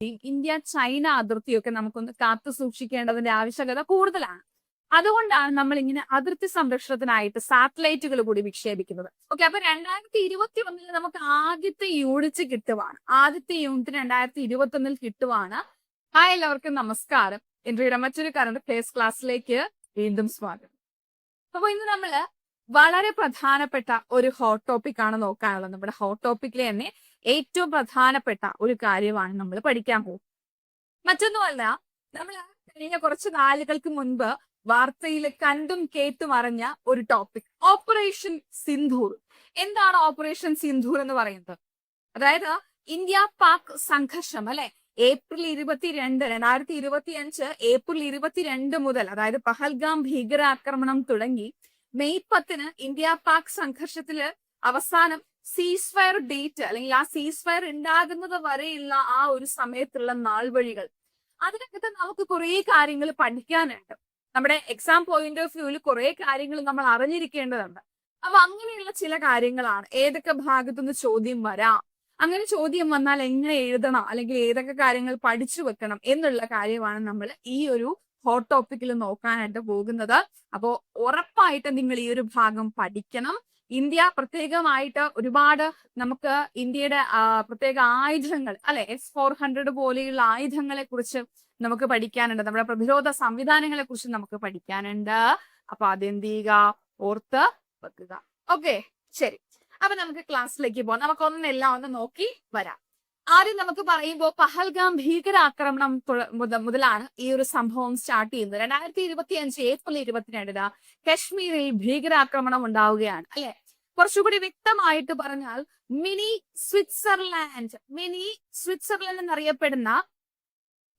India China അതിർത്തിയൊക്കെ നമുക്കൊന്ന് കാത്തു സൂക്ഷിക്കേണ്ടതിന്റെ ആവശ്യകത കൂടുതലാണ്. അതുകൊണ്ടാണ് നമ്മൾ ഇങ്ങനെ അതിർത്തി സംരക്ഷണത്തിനായിട്ട് സാറ്റലൈറ്റുകൾ കൂടി വിക്ഷേപിക്കുന്നത്. ഓക്കെ, അപ്പൊ 2021 നമുക്ക് ആദ്യത്തെ യൂണിറ്റ് കിട്ടുവാണ്. ആദ്യത്തെ യൂണിറ്റ് 2021 കിട്ടുവാണ്. ഹായ്, എല്ലാവർക്കും നമസ്കാരം. ഇൻട്രയുടെ മറ്റൊരു കറണ്ട് ഫേസ് ക്ലാസ്സിലേക്ക് വീണ്ടും സ്വാഗതം. അപ്പൊ ഇന്ന് നമ്മള് വളരെ പ്രധാനപ്പെട്ട ഒരു ഹോട്ട് ടോപ്പിക് ആണ് നോക്കാനുള്ളത്. നമ്മുടെ ഹോട്ട് ടോപ്പിക്കിലെ തന്നെ ഏറ്റവും പ്രധാനപ്പെട്ട ഒരു കാര്യമാണ് നമ്മൾ പഠിക്കാൻ പോകും. മറ്റൊന്നുമല്ല, നമ്മൾ കഴിഞ്ഞ കുറച്ച് നാളുകൾക്ക് മുൻപ് വാർത്തയിൽ കണ്ടും കേട്ടും അറിഞ്ഞ ഒരു ടോപ്പിക്, ഓപ്പറേഷൻ സിന്ധൂർ. എന്താണ് ഓപ്പറേഷൻ സിന്ധൂർ എന്ന് പറയുന്നത്? അതായത് ഇന്ത്യ പാക് സംഘർഷം അല്ലെ, ഏപ്രിൽ 22, 2025 ഏപ്രിൽ 22 മുതൽ, അതായത് പഹൽഗാം ഭീകരാക്രമണം തുടങ്ങി മെയ് 10 ഇന്ത്യ പാക് സംഘർഷത്തില് അവസാനം സീസ് ഫയർ ഡേറ്റ് അല്ലെങ്കിൽ ആ സീസ് ഫയർ ഉണ്ടാകുന്നത് വരെയുള്ള ആ ഒരു സമയത്തുള്ള നാൾവഴികൾ, അതിനകത്ത് നമുക്ക് കുറെ കാര്യങ്ങൾ പഠിക്കാനുണ്ട്. നമ്മുടെ എക്സാം പോയിന്റ് ഓഫ് വ്യൂവിൽ കുറെ കാര്യങ്ങൾ നമ്മൾ അറിഞ്ഞിരിക്കേണ്ടതുണ്ട്. അപ്പൊ അങ്ങനെയുള്ള ചില കാര്യങ്ങളാണ്, ഏതൊക്കെ ഭാഗത്തുനിന്ന് ചോദ്യം വരാം, അങ്ങനെ ചോദ്യം വന്നാൽ എങ്ങനെ എഴുതണം, അല്ലെങ്കിൽ ഏതൊക്കെ കാര്യങ്ങൾ പഠിച്ചു വെക്കണം എന്നുള്ള കാര്യമാണ് നമ്മൾ ഈ ഒരു ഹോട്ട് ടോപ്പിക്കിൽ നോക്കാനായിട്ട് പോകുന്നത്. അപ്പോൾ ഉറപ്പായിട്ട് നിങ്ങൾ ഈ ഒരു ഭാഗം പഠിക്കണം. ഇന്ത്യ പ്രത്യേകമായിട്ട് ഒരുപാട് നമുക്ക് ഇന്ത്യയുടെ പ്രത്യേക ആയുധങ്ങൾ അല്ലെ, S-400 പോലെയുള്ള ആയുധങ്ങളെ കുറിച്ച് നമുക്ക് പഠിക്കാനുണ്ട്. നമ്മുടെ പ്രതിരോധ സംവിധാനങ്ങളെ കുറിച്ച് നമുക്ക് പഠിക്കാനുണ്ട്. അപ്പൊ അതെന്ത് ചെയ്യുക, ഓർത്ത് വെക്കുക. ഓക്കെ, ശരി. അപ്പൊ നമുക്ക് ക്ലാസ്സിലേക്ക് പോകാം. നമുക്കൊന്നെല്ലാം ഒന്ന് നോക്കി വരാം. ആദ്യം നമുക്ക് പറയുമ്പോൾ പഹൽഗാം ഭീകരാക്രമണം മുതലാണ് ഈ ഒരു സംഭവം സ്റ്റാർട്ട് ചെയ്യുന്നത്. 2025 ഏപ്രിൽ 22 കശ്മീരിൽ ഭീകരാക്രമണം ഉണ്ടാവുകയാണ് അല്ലെ. കുറച്ചുകൂടി വ്യക്തമായിട്ട് പറഞ്ഞാൽ മിനി സ്വിറ്റ്സർലാൻഡ് എന്നറിയപ്പെടുന്ന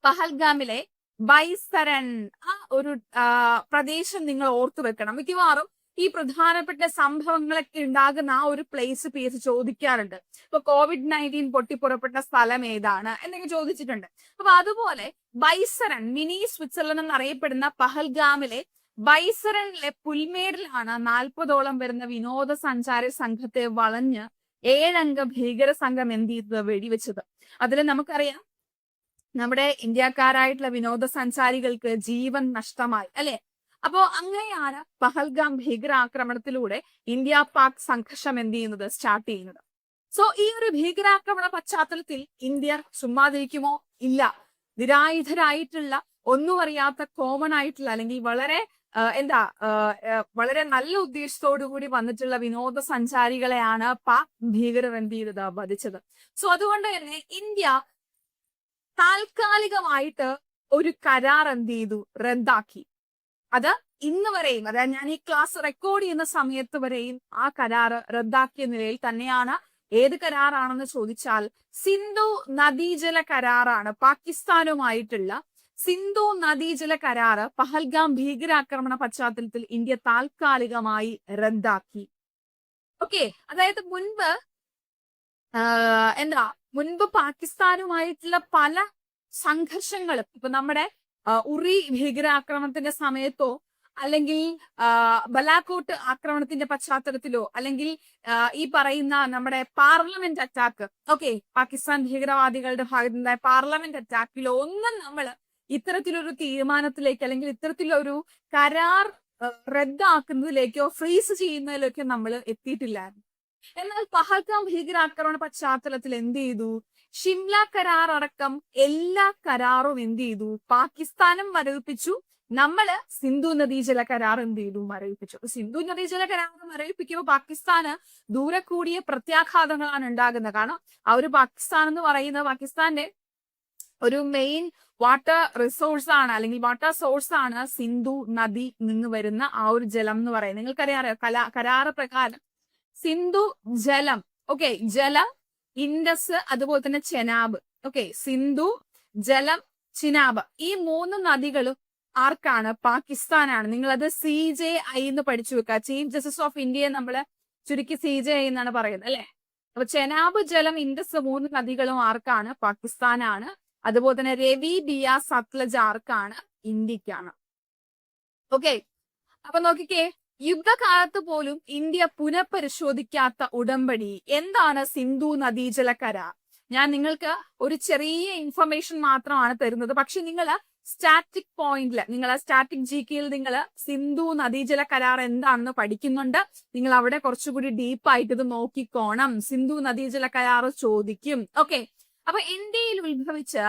പഹൽഗാമിലെ ബൈസരൻ ആ ഒരു പ്രദേശം നിങ്ങൾ ഓർത്തു വെക്കണം. മിക്കവാറും ഈ പ്രധാനപ്പെട്ട സംഭവങ്ങളൊക്കെ ഉണ്ടാകുന്ന ആ ഒരു പ്ലേസ് പേര് ചോദിക്കാറുണ്ട്. ഇപ്പൊ COVID-19 പൊട്ടിപ്പുറപ്പെട്ട സ്ഥലം ഏതാണ് എന്നൊക്കെ ചോദിച്ചിട്ടുണ്ട്. അപ്പൊ അതുപോലെ ബൈസരൻ, മിനി സ്വിറ്റ്സർലൻഡ് എന്നറിയപ്പെടുന്ന പഹൽഗാമിലെ ബൈസരനിലെ പുൽമേടിലാണ് 40ഓളം വരുന്ന വിനോദസഞ്ചാര സംഘത്തെ വളഞ്ഞ് 7 അംഗ ഭീകര സംഘം എന്ത് ചെയ്തത്, വെടിവെച്ചത്. അതിൽ നമുക്കറിയാം നമ്മുടെ ഇന്ത്യക്കാരായിട്ടുള്ള വിനോദസഞ്ചാരികൾക്ക് ജീവൻ നഷ്ടമായി അല്ലെ. അപ്പോ അങ്ങനെയാണ് പഹൽഗാം ഭീകരാക്രമണത്തിലൂടെ ഇന്ത്യ പാക് സംഘർഷം എന്ത് ചെയ്യുന്നത്, സ്റ്റാർട്ട് ചെയ്യുന്നത്. സോ ഈ ഒരു ഭീകരാക്രമണ പശ്ചാത്തലത്തിൽ ഇന്ത്യ ചുമ്മാതിരിക്കുമോ? ഇല്ല. നിരായുധരായിട്ടുള്ള, ഒന്നും അറിയാത്ത, കോമൺ ആയിട്ടുള്ള അല്ലെങ്കിൽ വളരെ വളരെ നല്ല ഉദ്ദേശത്തോടു കൂടി വന്നിട്ടുള്ള വിനോദസഞ്ചാരികളെയാണ് പാക് ഭീകരർ എന്ത് ചെയ്തത്, വധിച്ചത്. സോ അതുകൊണ്ട് തന്നെ ഇന്ത്യ താൽക്കാലികമായിട്ട് ഒരു കരാർ എന്ത് ചെയ്തു, റദ്ദാക്കി. അത് ഇന്ന് വരെയും, അതായത് ഞാൻ ഈ ക്ലാസ് റെക്കോർഡ് ചെയ്യുന്ന സമയത്ത് വരെയും ആ കരാർ റദ്ദാക്കിയ നിലയിൽ തന്നെയാണ്. ഏത് കരാറാണെന്ന് ചോദിച്ചാൽ സിന്ധു നദീജല കരാറാണ്. പാകിസ്ഥാനുമായിട്ടുള്ള സിന്ധു നദീജല കരാറ് പഹൽഗാം ഭീകരാക്രമണ പശ്ചാത്തലത്തിൽ ഇന്ത്യ താൽക്കാലികമായി റദ്ദാക്കി. ഓക്കെ, അതായത് മുൻപ് പാകിസ്ഥാനുമായിട്ടുള്ള പല സംഘർഷങ്ങളും, ഇപ്പൊ നമ്മുടെ ഉറി ഭീകരാക്രമണത്തിന്റെ സമയത്തോ അല്ലെങ്കിൽ ബലാക്കോട്ട് ആക്രമണത്തിന്റെ പശ്ചാത്തലത്തിലോ അല്ലെങ്കിൽ ഈ പറയുന്ന നമ്മുടെ പാർലമെന്റ് അറ്റാക്ക്, ഓക്കെ, പാകിസ്ഥാൻ ഭീകരവാദികളുടെ ഭാഗത്തുനിന്നായ പാർലമെന്റ് അറ്റാക്കിലോ ഒന്നും നമ്മൾ ഇത്തരത്തിലൊരു തീരുമാനത്തിലേക്ക് അല്ലെങ്കിൽ ഇത്തരത്തിലൊരു കരാർ റദ്ദാക്കുന്നതിലേക്കോ ഫ്രീസ് ചെയ്യുന്നതിലേക്കോ നമ്മൾ എത്തിയിട്ടില്ലായിരുന്നു. എന്നാൽ പഹൽഗാം ഭീകരാക്രമണ പശ്ചാത്തലത്തിൽ എന്ത് ചെയ്തു, ഷിംല കരാർ അടക്കം എല്ലാ കരാറും എന്ത് ചെയ്തു, പാകിസ്ഥാനും മരവിപ്പിച്ചു. നമ്മള് സിന്ധു നദീജല കരാർ എന്ത് ചെയ്തു, മരവിപ്പിച്ചു. സിന്ധു നദീജല കരാർ മരവിപ്പിക്കുമ്പോൾ പാകിസ്ഥാന് ദൂരെ കൂടിയ പ്രത്യാഘാതങ്ങളാണ് ഉണ്ടാകുന്നത്. കാരണം ആ ഒരു പാകിസ്ഥാൻ എന്ന് പറയുന്നത് പാകിസ്ഥാന്റെ ഒരു മെയിൻ വാട്ടർ റിസോഴ്സ് ആണ്, അല്ലെങ്കിൽ വാട്ടർ സോഴ്സ് ആണ് സിന്ധു നദി നിന്ന് വരുന്ന ആ ഒരു ജലം എന്ന് പറയുന്നത്. നിങ്ങൾക്കറിയാം കരാറ് പ്രകാരം സിന്ധു ജലം, ഓക്കെ, ജലം, ഇൻഡസ്, അതുപോലെ തന്നെ ചെനാബ്, ഓക്കെ, സിന്ധു, ജലം, ചിനാബ്, ഈ 3 നദികളും ആർക്കാണ്, പാകിസ്ഥാനാണ്. നിങ്ങളത് CJI എന്ന് പഠിച്ചു വെക്കുക. ചീഫ് ജസ്റ്റിസ് ഓഫ് ഇന്ത്യയെ നമ്മള് ചുരുക്കി CJI എന്നാണ് പറയുന്നത് അല്ലെ. അപ്പൊ ചെനാബ്, ജലം, ഇൻഡസ് 3 നദികളും ആർക്കാണ്, പാകിസ്ഥാനാണ്. അതുപോലെ തന്നെ രവി, ബിയാസ്, സത്ലജ് ആർക്കാണ്, ഇന്ത്യക്കാണ്. ഓക്കെ, അപ്പൊ നോക്കിക്കേ, യുദ്ധകാലത്ത് പോലും ഇന്ത്യ പുനഃപരിശോധിക്കാത്ത ഉടമ്പടി എന്താണ് സിന്ധു നദീജല കരാർ. ഞാൻ നിങ്ങൾക്ക് ഒരു ചെറിയ ഇൻഫർമേഷൻ മാത്രമാണ് തരുന്നത്. പക്ഷെ നിങ്ങൾ സ്റ്റാറ്റിക് പോയിന്റിൽ, നിങ്ങൾ സ്റ്റാറ്റിക് GKയിൽ നിങ്ങൾ സിന്ധു നദീജല കരാർ എന്താണെന്ന് പഠിക്കുന്നുണ്ട്. നിങ്ങൾ അവിടെ കുറച്ചുകൂടി ഡീപ്പായിട്ട് ഇത് നോക്കിക്കോണം. സിന്ധു നദീജല കരാർ ചോദിക്കും. ഓക്കെ, അപ്പൊ ഇന്ത്യയിൽ ഉത്ഭവിച്ച്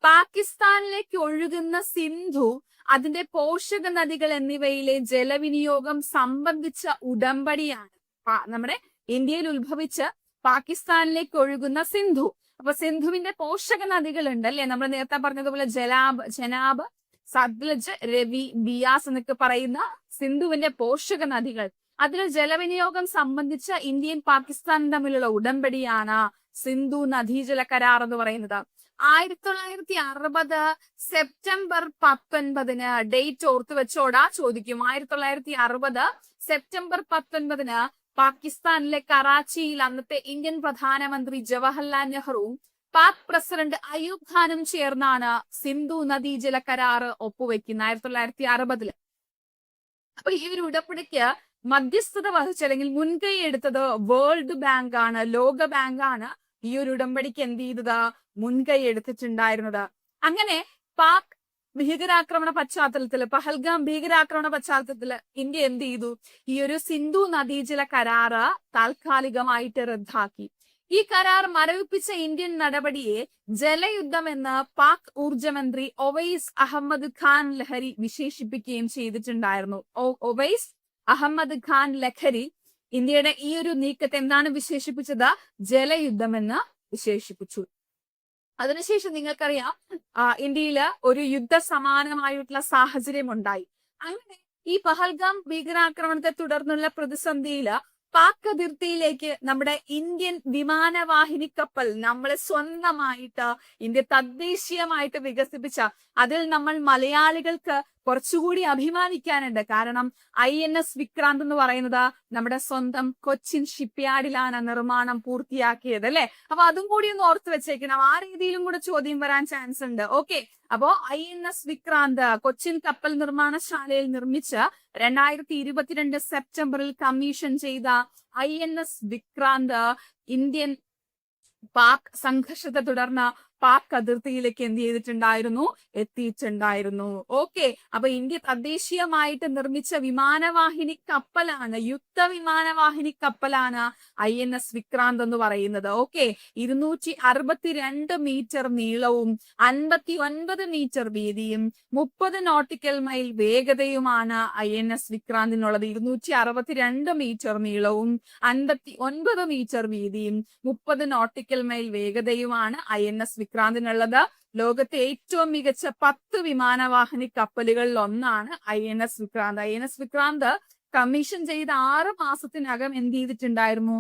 പാകിസ്ഥാനിലേക്ക് ഒഴുകുന്ന സിന്ധു, അതിന്റെ പോഷക നദികൾ എന്നിവയിലെ ജലവിനിയോഗം സംബന്ധിച്ച ഉടമ്പടിയാണ്. നമ്മുടെ ഇന്ത്യയിൽ ഉത്ഭവിച്ച് പാകിസ്ഥാനിലേക്ക് ഒഴുകുന്ന സിന്ധു. അപ്പൊ സിന്ധുവിന്റെ പോഷക നദികൾ ഉണ്ട് അല്ലെ, നമ്മൾ നേരത്തെ പറഞ്ഞതുപോലെ ജനാബ്, സത്ലജ്, രവി, ബിയാസ് എന്നൊക്കെ പറയുന്ന സിന്ധുവിന്റെ പോഷക നദികൾ. അതിൽ ജലവിനിയോഗം സംബന്ധിച്ച ഇന്ത്യയും പാകിസ്ഥാനും തമ്മിലുള്ള ഉടമ്പടിയാണ് സിന്ധു നദീജല കരാർ എന്ന് പറയുന്നത്. 1960 സെപ്റ്റംബർ 19 ഡേറ്റ് ഓർത്ത് വെച്ചോടാ ചോദിക്കും. 1960 സെപ്റ്റംബർ 19 പാകിസ്ഥാനിലെ കറാച്ചിയിൽ അന്നത്തെ ഇന്ത്യൻ പ്രധാനമന്ത്രി ജവഹർലാൽ നെഹ്റുവും പാക് പ്രസിഡന്റ് അയൂബ് ഖാനും ചേർന്നാണ് സിന്ധു നദീജല കരാർ ഒപ്പുവെക്കുന്നത് 1960. അപ്പൊ ഈ ഒരു ഉടമ്പടിക്ക് മധ്യസ്ഥത വഹിച്ച അല്ലെങ്കിൽ മുൻകൈ എടുത്തത് വേൾഡ് ബാങ്ക് ആണ്, ലോക ബാങ്കാണ് ഈ ഒരു ഉടമ്പടിക്ക് എന്ത് ചെയ്തത്, മുൻകൈ എടുത്തിട്ടുണ്ടായിരുന്നത്. അങ്ങനെ പാക് ഭീകരാക്രമണ പശ്ചാത്തലത്തില്, പഹൽഗാം ഭീകരാക്രമണ പശ്ചാത്തലത്തില് ഇന്ത്യ എന്ത് ചെയ്തു, ഈ ഒരു സിന്ധു നദീജല കരാറ് താൽക്കാലികമായിട്ട് റദ്ദാക്കി. ഈ കരാർ മരവിപ്പിച്ച ഇന്ത്യൻ നടപടിയെ ജലയുദ്ധം എന്ന് പാക് ഊർജമന്ത്രി ഒവൈസ് അഹമ്മദ് ഖാൻ ലഹരി വിശേഷിപ്പിക്കുകയും ചെയ്തിട്ടുണ്ടായിരുന്നു. ഒവൈസ് അഹമ്മദ് ഖാൻ ലഹരി ഇന്ത്യയുടെ ഈ ഒരു നീക്കത്തെ എന്താണ് വിശേഷിപ്പിച്ചത്, ജലയുദ്ധം എന്ന് വിശേഷിപ്പിച്ചു. അതിനുശേഷം നിങ്ങൾക്കറിയാം ഇന്ത്യയില് ഒരു യുദ്ധ സമാനമായിട്ടുള്ള സാഹചര്യം ഉണ്ടായി. അങ്ങനെ ഈ പഹൽഗാം ഭീകരാക്രമണത്തെ തുടർന്നുള്ള പ്രതിസന്ധിയില് പാക് അതിർത്തിയിലേക്ക് നമ്മുടെ ഇന്ത്യൻ വിമാനവാഹിനി കപ്പൽ നമ്മളെ സ്വന്തമായിട്ട് ഇന്ത്യ തദ്ദേശീയമായിട്ട് വികസിപ്പിച്ച, അതിൽ നമ്മൾ മലയാളികൾക്ക് കുറച്ചുകൂടി അഭിമാനിക്കാനുണ്ട്. കാരണം INS വിക്രാന്ത് എന്ന് പറയുന്നത് നമ്മുടെ സ്വന്തം കൊച്ചിൻ ഷിപ്പ്യാർഡിലാണ് നിർമ്മാണം പൂർത്തിയാക്കിയത് അല്ലെ. അപ്പൊ അതും കൂടി ഒന്ന് ഓർത്ത് വെച്ചേക്കണം, ആ രീതിയിലും കൂടെ ചോദ്യം വരാൻ ചാൻസ് ഉണ്ട്. ഓക്കെ, അപ്പോ INS വിക്രാന്ത് കൊച്ചിൻ കപ്പൽ നിർമ്മാണശാലയിൽ നിർമ്മിച്ച് 2022 സെപ്റ്റംബറിൽ കമ്മീഷൻ ചെയ്ത INS വിക്രാന്ത് ഇന്ത്യൻ പാക് സംഘർഷത്തെ തുടർന്ന് പാക് അതിർത്തിയിലേക്ക് എന്ത് ചെയ്തിട്ടുണ്ടായിരുന്നു, എത്തിയിട്ടുണ്ടായിരുന്നു. ഓക്കെ, അപ്പൊ ഇന്ത്യ തദ്ദേശീയമായിട്ട് നിർമ്മിച്ച വിമാനവാഹിനി കപ്പലാണ്, യുദ്ധ വിമാനവാഹിനി കപ്പലാണ് INS വിക്രാന്ത് എന്ന് പറയുന്നത്. ഓക്കെ, 262 മീറ്റർ നീളവും 59 മീറ്റർ വീതിയും 30 നോട്ടിക്കൽ മൈൽ വേഗതയുമാണ് INS വിക്രാന്തിനുള്ളത്. 262 മീറ്റർ നീളവും 59 മീറ്റർ വീതിയും 30 നോട്ടിക്കൽ മൈൽ വേഗതയുമാണ് INS വിക്രാന്തിനുള്ളത്. ലോകത്തെ ഏറ്റവും മികച്ച 10 വിമാനവാഹിനി കപ്പലുകളിൽ ഒന്നാണ് INS Vikrant. INS Vikrant commission ചെയ്ത 6 മാസത്തിനകം എന്ത് ചെയ്തിട്ടുണ്ടായിരുന്നു,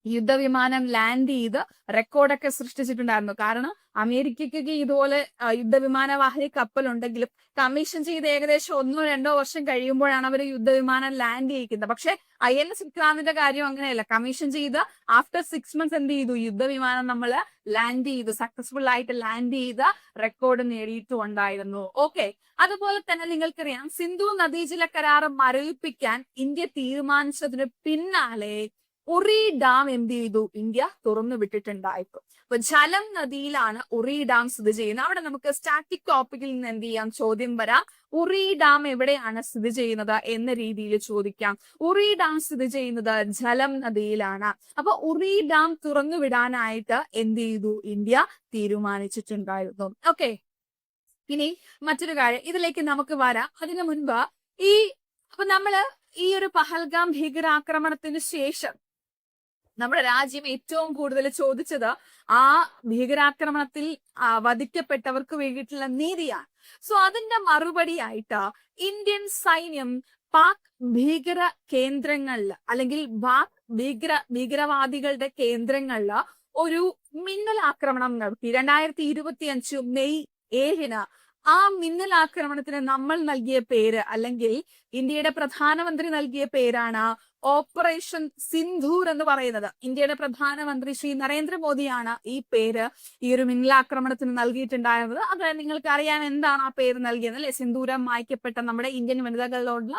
യുദ്ധവിമാനം ലാൻഡ് ചെയ്ത് റെക്കോർഡൊക്കെ സൃഷ്ടിച്ചിട്ടുണ്ടായിരുന്നു. കാരണം അമേരിക്കയ്ക്ക് ഇതുപോലെ യുദ്ധവിമാനവാഹിനി കപ്പലുണ്ടെങ്കിലും കമ്മീഷൻ ചെയ്ത് ഏകദേശം 1-2 വർഷം കഴിയുമ്പോഴാണ് അവർ യുദ്ധവിമാനം ലാൻഡ് ചെയ്യിക്കുന്നത്. പക്ഷെ INS വിക്രാന്തിന്റെ കാര്യം അങ്ങനെയല്ല, കമ്മീഷൻ ചെയ്ത് ആഫ്റ്റർ 6 months എന്ത് ചെയ്തു, യുദ്ധവിമാനം നമ്മൾ ലാൻഡ് ചെയ്തു, സക്സസ്ഫുൾ ആയിട്ട് ലാൻഡ് ചെയ്ത് റെക്കോർഡ് നേടിയിട്ടുണ്ടായിരുന്നു. ഓക്കെ, അതുപോലെ തന്നെ നിങ്ങൾക്കറിയാം സിന്ധു നദീജല കരാർ മരവിപ്പിക്കാൻ ഇന്ത്യ തീരുമാനിച്ചതിന് പിന്നാലെ ഉറി ഡാം എന്ത് ചെയ്തു, ഇന്ത്യ തുറന്നു വിട്ടിട്ടുണ്ടായിരുന്നു. അപ്പൊ ജലം നദിയിലാണ് ഉറി ഡാം സ്ഥിതി ചെയ്യുന്നത്. അവിടെ നമുക്ക് സ്റ്റാറ്റിക് ടോപ്പിക്കിൽ നിന്ന് എന്ത് ചെയ്യാം, ചോദ്യം വരാം. ഉറി ഡാം എവിടെയാണ് സ്ഥിതി ചെയ്യുന്നത് എന്ന രീതിയിൽ ചോദിക്കാം. ഉറി ഡാം സ്ഥിതി ചെയ്യുന്നത് ജലം നദിയിലാണ്. അപ്പൊ ഉറി ഡാം തുറന്നു വിടാനായിട്ട് എന്ത് ചെയ്തു, ഇന്ത്യ തീരുമാനിച്ചിട്ടുണ്ടായിരുന്നു. ഓക്കെ, ഇനി മറ്റൊരു കാര്യം ഇതിലേക്ക് നമുക്ക് വരാം. അതിനു മുൻപ് അപ്പൊ നമ്മള് ഈ ഒരു പഹൽഗാം ഭീകരാക്രമണത്തിന് ശേഷം നമ്മുടെ രാജ്യം ഏറ്റവും കൂടുതൽ ചോദിച്ചത് ആ ഭീകരാക്രമണത്തിൽ വധിക്കപ്പെട്ടവർക്ക് വേണ്ടിയിട്ടുള്ള നീതിയാണ്. സോ അതിന്റെ മറുപടിയായിട്ട് ഇന്ത്യൻ സൈന്യം പാക് ഭീകര കേന്ദ്രങ്ങളിൽ അല്ലെങ്കിൽ പാക് ഭീകരവാദികളുടെ കേന്ദ്രങ്ങളിൽ ഒരു മിന്നൽ ആക്രമണം നടത്തി 2025 മെയ് 7. ആ മിന്നൽ ആക്രമണത്തിന് നമ്മൾ നൽകിയ പേര് അല്ലെങ്കിൽ ഇന്ത്യയുടെ പ്രധാനമന്ത്രി നൽകിയ പേരാണ് ഓപ്പറേഷൻ സിന്ധൂർ എന്ന് പറയുന്നത്. ഇന്ത്യയുടെ പ്രധാനമന്ത്രി ശ്രീ നരേന്ദ്രമോദിയാണ് ഈ പേര് ഈ ഒരു മിന്നലാക്രമണത്തിന് നൽകിയിട്ടുണ്ടായിരുന്നത്. അത് നിങ്ങൾക്ക് അറിയാൻ എന്താണ് ആ പേര് നൽകിയത് അല്ലെ, സിന്ധൂരം മായ്ക്കപ്പെട്ട നമ്മുടെ ഇന്ത്യൻ വനിതകളോടുള്ള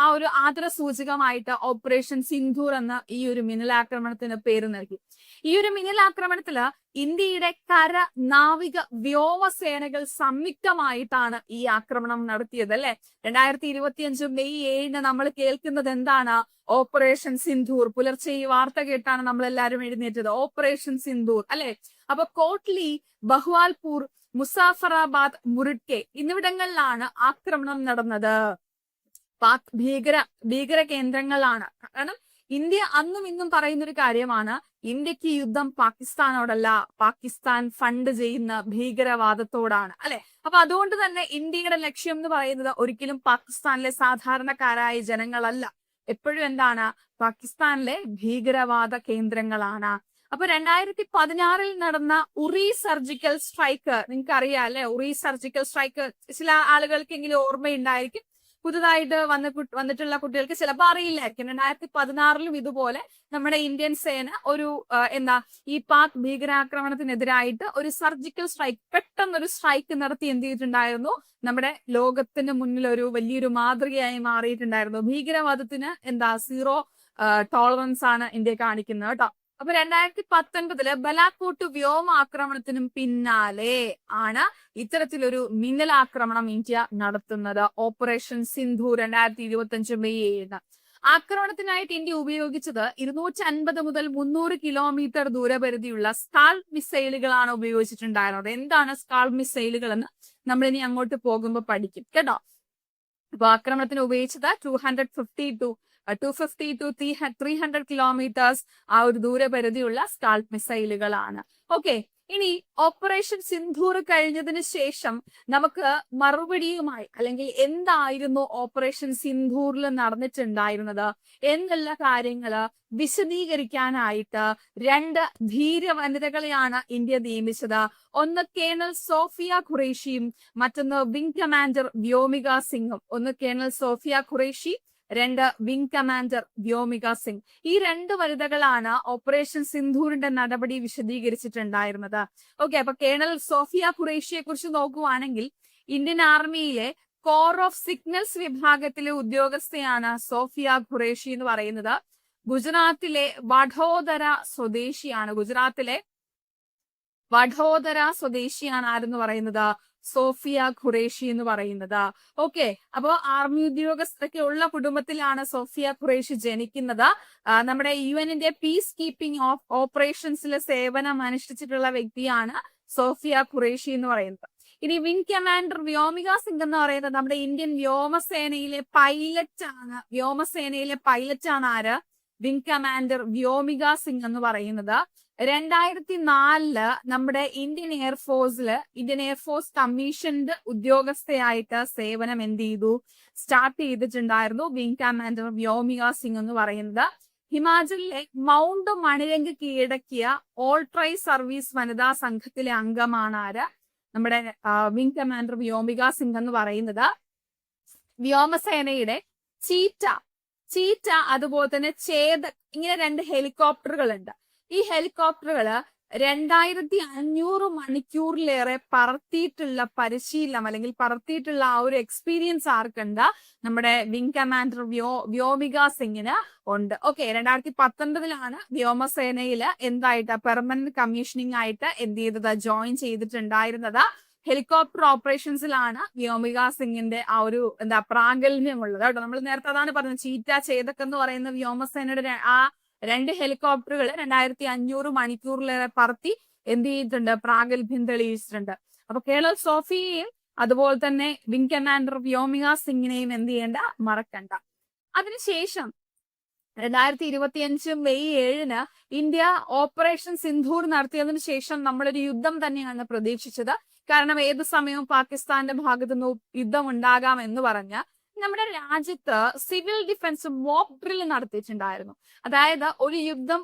ആ ഒരു ആദരസൂചകമായിട്ട് ഓപ്പറേഷൻ സിന്ധൂർ എന്ന ഈ ഒരു മിന്നലാക്രമണത്തിന് പേര് നൽകി. ഈ ഒരു മിന്നലാക്രമണത്തില് ഇന്ത്യയുടെ കര, നാവിക, വ്യോമസേനകൾ സംയുക്തമായിട്ടാണ് ഈ ആക്രമണം നടത്തിയത് അല്ലെ. 2025 മെയ് 7 നമ്മൾ കേൾക്കുന്നത് എന്താണ്? ഓപ്പറേഷൻ സിന്ധൂർ. പുലർച്ചെ ഈ വാർത്ത കേട്ടാണ് നമ്മൾ എല്ലാവരും എഴുന്നേറ്റത്. ഓപ്പറേഷൻ സിന്ധൂർ അല്ലെ. അപ്പൊ കോട്ട്ലി, ബഹ്വാൽപൂർ, മുസാഫറാബാദ്, മുറിഡ്കെ എന്നിവിടങ്ങളിലാണ് ആക്രമണം നടന്നത്. പാക് ഭീകര കേന്ദ്രങ്ങളാണ്. കാരണം ഇന്ത്യ അന്നും ഇന്നും പറയുന്ന ഒരു കാര്യമാണ്, ഇന്ത്യക്ക് യുദ്ധം പാകിസ്ഥാനോടല്ല, പാകിസ്ഥാൻ ഫണ്ട് ചെയ്യുന്ന ഭീകരവാദത്തോടാണ് അല്ലെ. അപ്പൊ അതുകൊണ്ട് തന്നെ ഇന്ത്യയുടെ ലക്ഷ്യം എന്ന് പറയുന്നത് ഒരിക്കലും പാകിസ്ഥാനിലെ സാധാരണക്കാരായ ജനങ്ങളല്ല. എപ്പോഴും എന്താണ്? പാകിസ്ഥാനിലെ ഭീകരവാദ കേന്ദ്രങ്ങളാണ്. അപ്പൊ 2016 നടന്ന ഉറി സർജിക്കൽ സ്ട്രൈക്ക് നിങ്ങൾക്ക് അറിയാം അല്ലെ. ഉറി സർജിക്കൽ സ്ട്രൈക്ക് ചില ആളുകൾക്കെങ്കിലും ഓർമ്മയുണ്ടായിരിക്കും. പുതുതായിട്ട് വന്നിട്ടുള്ള കുട്ടികൾക്ക് ചിലപ്പോൾ അറിയില്ലായിരിക്കും. 2016 ഇതുപോലെ നമ്മുടെ ഇന്ത്യൻ സേന ഒരു ഈ പാക് ഭീകരാക്രമണത്തിനെതിരായിട്ട് ഒരു സർജിക്കൽ സ്ട്രൈക്ക്, പെട്ടെന്നൊരു സ്ട്രൈക്ക് നടത്തി എന്ത് ചെയ്തിട്ടുണ്ടായിരുന്നു? നമ്മുടെ ലോകത്തിന് മുന്നിൽ ഒരു വലിയൊരു മാതൃകയായി മാറിയിട്ടുണ്ടായിരുന്നു. ഭീകരവാദത്തിന് സീറോ ടോളറൻസ് ആണ് ഇന്ത്യ കാണിക്കുന്നത് കേട്ടോ. അപ്പൊ 2019 ബലാക്കോട്ട് വ്യോമാക്രമണത്തിനും പിന്നാലെ ആണ് ഇത്തരത്തിലൊരു മിന്നലാക്രമണം ഇന്ത്യ നടത്തുന്നത്. Operation Sindoor 2025 May 7. ആക്രമണത്തിനായിട്ട് ഇന്ത്യ ഉപയോഗിച്ചത് 250 മുതൽ 300 കിലോമീറ്റർ ദൂരപരിധിയുള്ള സ്കാൾപ് മിസൈലുകളാണ് ഉപയോഗിച്ചിട്ടുണ്ടായിരുന്നത്. എന്താണ് സ്കാൾപ് മിസൈലുകൾ എന്ന് നമ്മൾ ഇനി അങ്ങോട്ട് പോകുമ്പോൾ പഠിക്കും കേട്ടോ. അപ്പൊ ആക്രമണത്തിന് ഉപയോഗിച്ചത് 250 to 300 കിലോമീറ്റേഴ്സ് ആ ഒരു ദൂരപരിധിയുള്ള സ്കാൾപ് മിസൈലുകളാണ്. ഓക്കെ, ഇനി ഓപ്പറേഷൻ സിന്ധൂർ കഴിഞ്ഞതിന് ശേഷം നമുക്ക് മറുപടിയുമായി, അല്ലെങ്കിൽ എന്തായിരുന്നു ഓപ്പറേഷൻ സിന്ധൂറിൽ നടന്നിട്ടുണ്ടായിരുന്നത് എന്നുള്ള കാര്യങ്ങള് വിശദീകരിക്കാനായിട്ട് 2 ധീര വനിതകളെയാണ് ഇന്ത്യ നിയമിച്ചത്. ഒന്ന് കേണൽ സോഫിയ ഖുറേഷിയും മറ്റൊന്ന് വിംഗ് കമാൻഡർ വ്യോമിക സിംഗും. ഒന്ന് colonel Sofia Qureshi, 2 wing commander Vyomika Singh. ഈ 2 വനിതകളാണ് ഓപ്പറേഷൻ സിന്ധൂറിന്റെ നടപടി വിശദീകരിച്ചിട്ടുണ്ടായിരുന്നത്. ഓക്കെ, അപ്പൊ കേണൽ സോഫിയ ഖുറേഷിയെ കുറിച്ച് നോക്കുവാണെങ്കിൽ ഇന്ത്യൻ ആർമിയിലെ കോർ ഓഫ് സിഗ്നൽസ് വിഭാഗത്തിലെ ഉദ്യോഗസ്ഥയാണ് സോഫിയ ഖുറേഷി എന്ന് പറയുന്നത്. ഗുജറാത്തിലെ വഡോദര സ്വദേശിയാണ് ആരെന്ന് പറയുന്നത്? സോഫിയ ഖുറേഷി എന്ന് പറയുന്നത്. ഓക്കെ, അപ്പോ ആർമി ഉദ്യോഗസ്ഥരൊക്കെ ഉള്ള കുടുംബത്തിലാണ് സോഫിയ ഖുറേഷി ജനിക്കുന്നത്. നമ്മുടെ UN പീസ് കീപ്പിംഗ് ഓപ്പറേഷൻസിൽ സേവനം അനുഷ്ഠിച്ചിട്ടുള്ള വ്യക്തിയാണ് സോഫിയ ഖുറേഷി എന്ന് പറയുന്നത്. ഇനി വിംഗ് കമാൻഡർ വ്യോമിക സിംഗ് എന്ന് പറയുന്നത് നമ്മുടെ ഇന്ത്യൻ വ്യോമസേനയിലെ പൈലറ്റ് ആണ്. ആര്? വിംഗ് കമാൻഡർ വ്യോമിക സിംഗ് എന്ന് പറയുന്നത്. 2004 നമ്മുടെ ഇന്ത്യൻ എയർഫോഴ്സ് കമ്മീഷൻഡ് ഉദ്യോഗസ്ഥയായിട്ട് സേവനം സ്റ്റാർട്ട് ചെയ്തിട്ടുണ്ടായിരുന്നു വിംഗ് കമാൻഡർ വ്യോമിക സിംഗ് എന്ന് പറയുന്നത്. ഹിമാചലിലെ മൗണ്ട് മണിരംഗ് കീഴടക്കിയ ഓൾ ട്രൈ സർവീസ് വനിതാ സംഘത്തിലെ അംഗമാണ് ആര്? നമ്മുടെ വിംഗ് കമാൻഡർ വ്യോമിക സിംഗ് എന്ന് പറയുന്നത്. വ്യോമസേനയുടെ ചീറ്റ അതുപോലെ തന്നെ ചേതക്, ഇങ്ങനെ 2 ഹെലികോപ്റ്ററുകൾ ഉണ്ട്. ഈ ഹെലികോപ്റ്ററുകള് 2500 മണിക്കൂറിലേറെ പറത്തിയിട്ടുള്ള പരിശീലനം, അല്ലെങ്കിൽ പറത്തിയിട്ടുള്ള ആ ഒരു എക്സ്പീരിയൻസ് ആർക്കുണ്ട്? നമ്മുടെ വിംഗ് കമാൻഡർ വ്യോമിക സിംഗിന് ഉണ്ട്. ഓക്കെ, 2019 വ്യോമസേനയില് പെർമനന്റ് കമ്മീഷനിങ് ആയിട്ട് ജോയിൻ ചെയ്തിട്ടുണ്ടായിരുന്നത്. ഹെലികോപ്റ്റർ ഓപ്പറേഷൻസിലാണ് വ്യോമിക സിംഗിന്റെ ആ ഒരു പ്രാഗൽഭ്യം ഉള്ളത് കേട്ടോ. നമ്മൾ നേരത്തെ അതാണ് പറഞ്ഞത്, ചീറ്റ, ചേതക് എന്ന് പറയുന്ന വ്യോമസേനയുടെ ആ 2 ഹെലികോപ്റ്ററുകൾ 2500 മണിക്കൂറിലേറെ പറത്തി പ്രാഗൽഭ്യം തെളിയിച്ചിട്ടുണ്ട്. അപ്പൊ കേണൽ സോഫിയെയും അതുപോലെ തന്നെ വിംഗ് കമാൻഡർ വ്യോമിക സിംഗിനെയും മറക്കണ്ട. അതിനുശേഷം 2025 മെയ് 7 ഇന്ത്യ ഓപ്പറേഷൻ സിന്ധൂർ നടത്തിയതിനു ശേഷം നമ്മളൊരു യുദ്ധം തന്നെയാണ് പ്രതീക്ഷിച്ചത്. കാരണം ഏതു സമയവും പാകിസ്ഥാന്റെ ഭാഗത്തുനിന്ന് യുദ്ധം ഉണ്ടാകാം എന്ന് പറഞ്ഞ് നമ്മുടെ രാജ്യത്ത് സിവിൽ ഡിഫൻസ് മോക്ക് ഡ്രിൽ നടത്തിയിട്ടുണ്ടായിരുന്നു. അതായത് ഒരു യുദ്ധം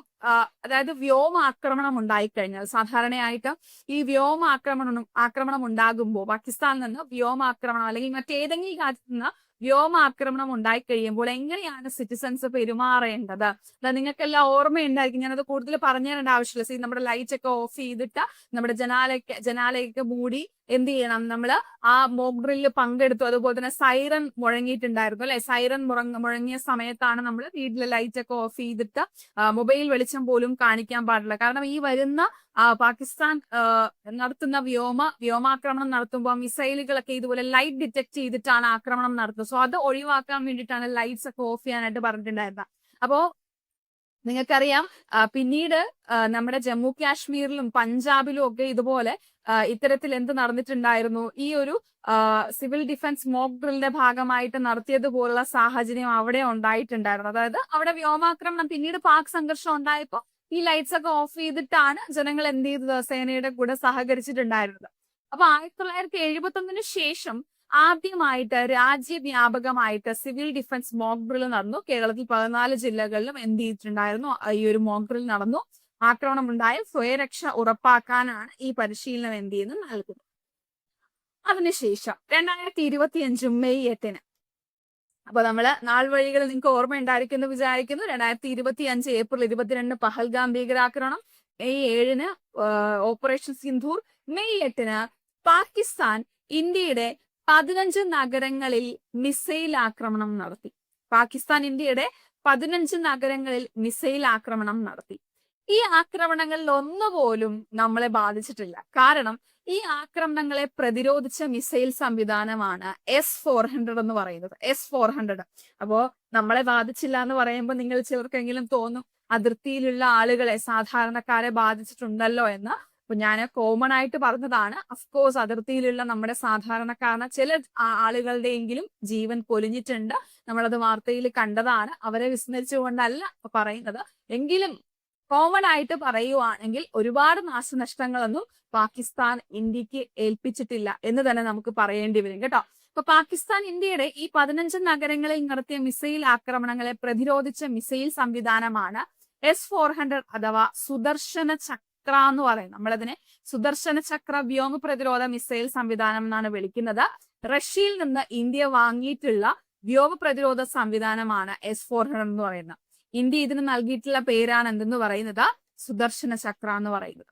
അതായത് വ്യോമാക്രമണം ഉണ്ടായിക്കഴിഞ്ഞാൽ, സാധാരണയായിട്ട് ഈ ആക്രമണം ഉണ്ടാകുമ്പോൾ പാകിസ്ഥാനിൽ നിന്ന് വ്യോമാക്രമണം അല്ലെങ്കിൽ മറ്റേതെങ്കിലും രാജ്യത്ത് നിന്ന് വ്യോമാക്രമണം ഉണ്ടായിക്കഴിയുമ്പോൾ എങ്ങനെയാണ് സിറ്റിസൺസ് പെരുമാറേണ്ടത്? നിങ്ങൾക്കെല്ലാം ഓർമ്മയുണ്ടായിരിക്കും, ഞാനത് കൂടുതൽ പറഞ്ഞു തരേണ്ട ആവശ്യമില്ല. നമ്മുടെ ലൈറ്റ് ഒക്കെ ഓഫ് ചെയ്തിട്ട് നമ്മുടെ ജനാലയൊക്കെ മൂടി എന്ത് ചെയ്യണം, നമ്മൾ ആ മോക്ക് ഡ്രില്ലിൽ പങ്കെടുത്തു. അതുപോലെ തന്നെ സൈറൻ മുഴങ്ങിയിട്ടുണ്ടായിരുന്നു അല്ലെ? സൈറൻ മുഴങ്ങിയ സമയത്താണ് നമ്മൾ വീട്ടിലെ ലൈറ്റ് ഒക്കെ ഓഫ് ചെയ്തിട്ട് മൊബൈൽ വെളിച്ചം പോലും കാണിക്കാൻ പാടില്ല. കാരണം ഈ വരുന്ന പാകിസ്ഥാൻ നടത്തുന്ന വ്യോമാക്രമണം നടത്തുമ്പോൾ മിസൈലുകളൊക്കെ ഇതുപോലെ ലൈറ്റ് ഡിറ്റക്ട് ചെയ്തിട്ടാണ് ആക്രമണം നടത്തുന്നത്. സോ അത് ഒഴിവാക്കാൻ വേണ്ടിയിട്ടാണ് ലൈറ്റ്സ് ഒക്കെ ഓഫ് ചെയ്യാനായിട്ട് പറഞ്ഞിട്ടുണ്ടായിരുന്നത്. അപ്പോ നിങ്ങൾക്കറിയാം, പിന്നീട് നമ്മുടെ ജമ്മു കാശ്മീരിലും പഞ്ചാബിലും ഒക്കെ ഇതുപോലെ ഇത്തരത്തിൽ എന്ത് നടന്നിട്ടുണ്ടായിരുന്നു, ഈ ഒരു സിവിൽ ഡിഫൻസ് മോക്ക് ഡ്രില്ലിന്റെ ഭാഗമായിട്ട് നടത്തിയതുപോലുള്ള സാഹചര്യം അവിടെ ഉണ്ടായിട്ടുണ്ടായിരുന്നു. അതായത് അവിടെ വ്യോമാക്രമണം, പിന്നീട് പാക് സംഘർഷം ഉണ്ടായപ്പോൾ ഈ ലൈറ്റ്സ് ഒക്കെ ഓഫ് ചെയ്തിട്ടാണ് ജനങ്ങൾ എന്ത് ചെയ്തത്, സേനയുടെ കൂടെ സഹകരിച്ചിട്ടുണ്ടായിരുന്നത്. അപ്പൊ 1971 ശേഷം ആദ്യമായിട്ട് രാജ്യവ്യാപകമായിട്ട് സിവിൽ ഡിഫൻസ് മോക്ക് ഡ്രിൽ നടന്നു. കേരളത്തിൽ 14 ജില്ലകളിലും എന്ത് ചെയ്തിട്ടുണ്ടായിരുന്നു, ഈ ഒരു മോക്ക് ഡ്രിൽ നടന്നു. ആക്രമണം ഉണ്ടായ സ്വയരക്ഷ ഉറപ്പാക്കാനാണ് ഈ പരിശീലനം എന്ത് ചെയ്യുന്നത്, നൽകുന്നത്. അതിനുശേഷം 2025 മെയ് 8 അപ്പൊ നമ്മള് നാൾ വഴികൾ നിങ്ങൾക്ക് ഓർമ്മ ഉണ്ടായിരിക്കും എന്ന് വിചാരിക്കുന്നു. 2025 ഏപ്രിൽ 22 പഹൽഗാം ഭീകരാക്രമണം, May 7 operation Sindoor, May 8 Pakistan ഇന്ത്യയുടെ 15 നഗരങ്ങളിൽ മിസൈൽ ആക്രമണം നടത്തി. പാകിസ്ഥാൻ ഇന്ത്യയുടെ 15 നഗരങ്ങളിൽ മിസൈൽ ആക്രമണം നടത്തി. ഈ ആക്രമണങ്ങളിൽ ഒന്നുപോലും നമ്മളെ ബാധിച്ചിട്ടില്ല. കാരണം ഈ ആക്രമണങ്ങളെ പ്രതിരോധിച്ച മിസൈൽ സംവിധാനമാണ് S-400 എന്ന് പറയുന്നത്. S-400. അപ്പോ നമ്മളെ ബാധിച്ചില്ല എന്ന് പറയുമ്പോൾ നിങ്ങൾ ചിലർക്കെങ്കിലും തോന്നും അതിർത്തിയിലുള്ള ആളുകളെ, സാധാരണക്കാരെ ബാധിച്ചിട്ടുണ്ടല്ലോ എന്ന്. അപ്പൊ ഞാൻ കോമൺ ആയിട്ട് പറഞ്ഞതാണ്. അഫ്കോഴ്സ് അതിർത്തിയിലുള്ള നമ്മുടെ സാധാരണക്കാരന് ചില ആളുകളുടെയെങ്കിലും ജീവൻ പൊലിഞ്ഞിട്ടുണ്ട്. നമ്മളത് വാർത്തയിൽ കണ്ടതാണ്. അവരെ വിസ്മരിച്ചുകൊണ്ടല്ല പറയുന്നത്. എങ്കിലും കോമൺ ആയിട്ട് പറയുവാണെങ്കിൽ ഒരുപാട് നാശനഷ്ടങ്ങളൊന്നും പാകിസ്ഥാൻ ഇന്ത്യക്ക് ഏൽപ്പിച്ചിട്ടില്ല എന്ന് തന്നെ നമുക്ക് പറയേണ്ടി വരും കേട്ടോ. അപ്പൊ പാകിസ്ഥാൻ ഇന്ത്യയുടെ ഈ 15 നഗരങ്ങളിൽ നടത്തിയ മിസൈൽ ആക്രമണങ്ങളെ പ്രതിരോധിച്ച മിസൈൽ സംവിധാനമാണ് S-400 അഥവാ സുദർശന ചക്ര എന്ന് പറയുന്നത്. നമ്മളതിനെ സുദർശന ചക്ര വ്യോമ പ്രതിരോധ മിസൈൽ സംവിധാനം എന്നാണ് വിളിക്കുന്നത്. റഷ്യയിൽ നിന്ന് ഇന്ത്യ വാങ്ങിയിട്ടുള്ള വ്യോമ പ്രതിരോധ സംവിധാനമാണ് S-400 എന്ന് പറയുന്നത്. ഇന്ത്യ ഇതിന് നൽകിയിട്ടുള്ള പേരാണ് എന്തെന്ന് പറയുന്നത്, സുദർശന ചക്ര എന്ന് പറയുന്നത്.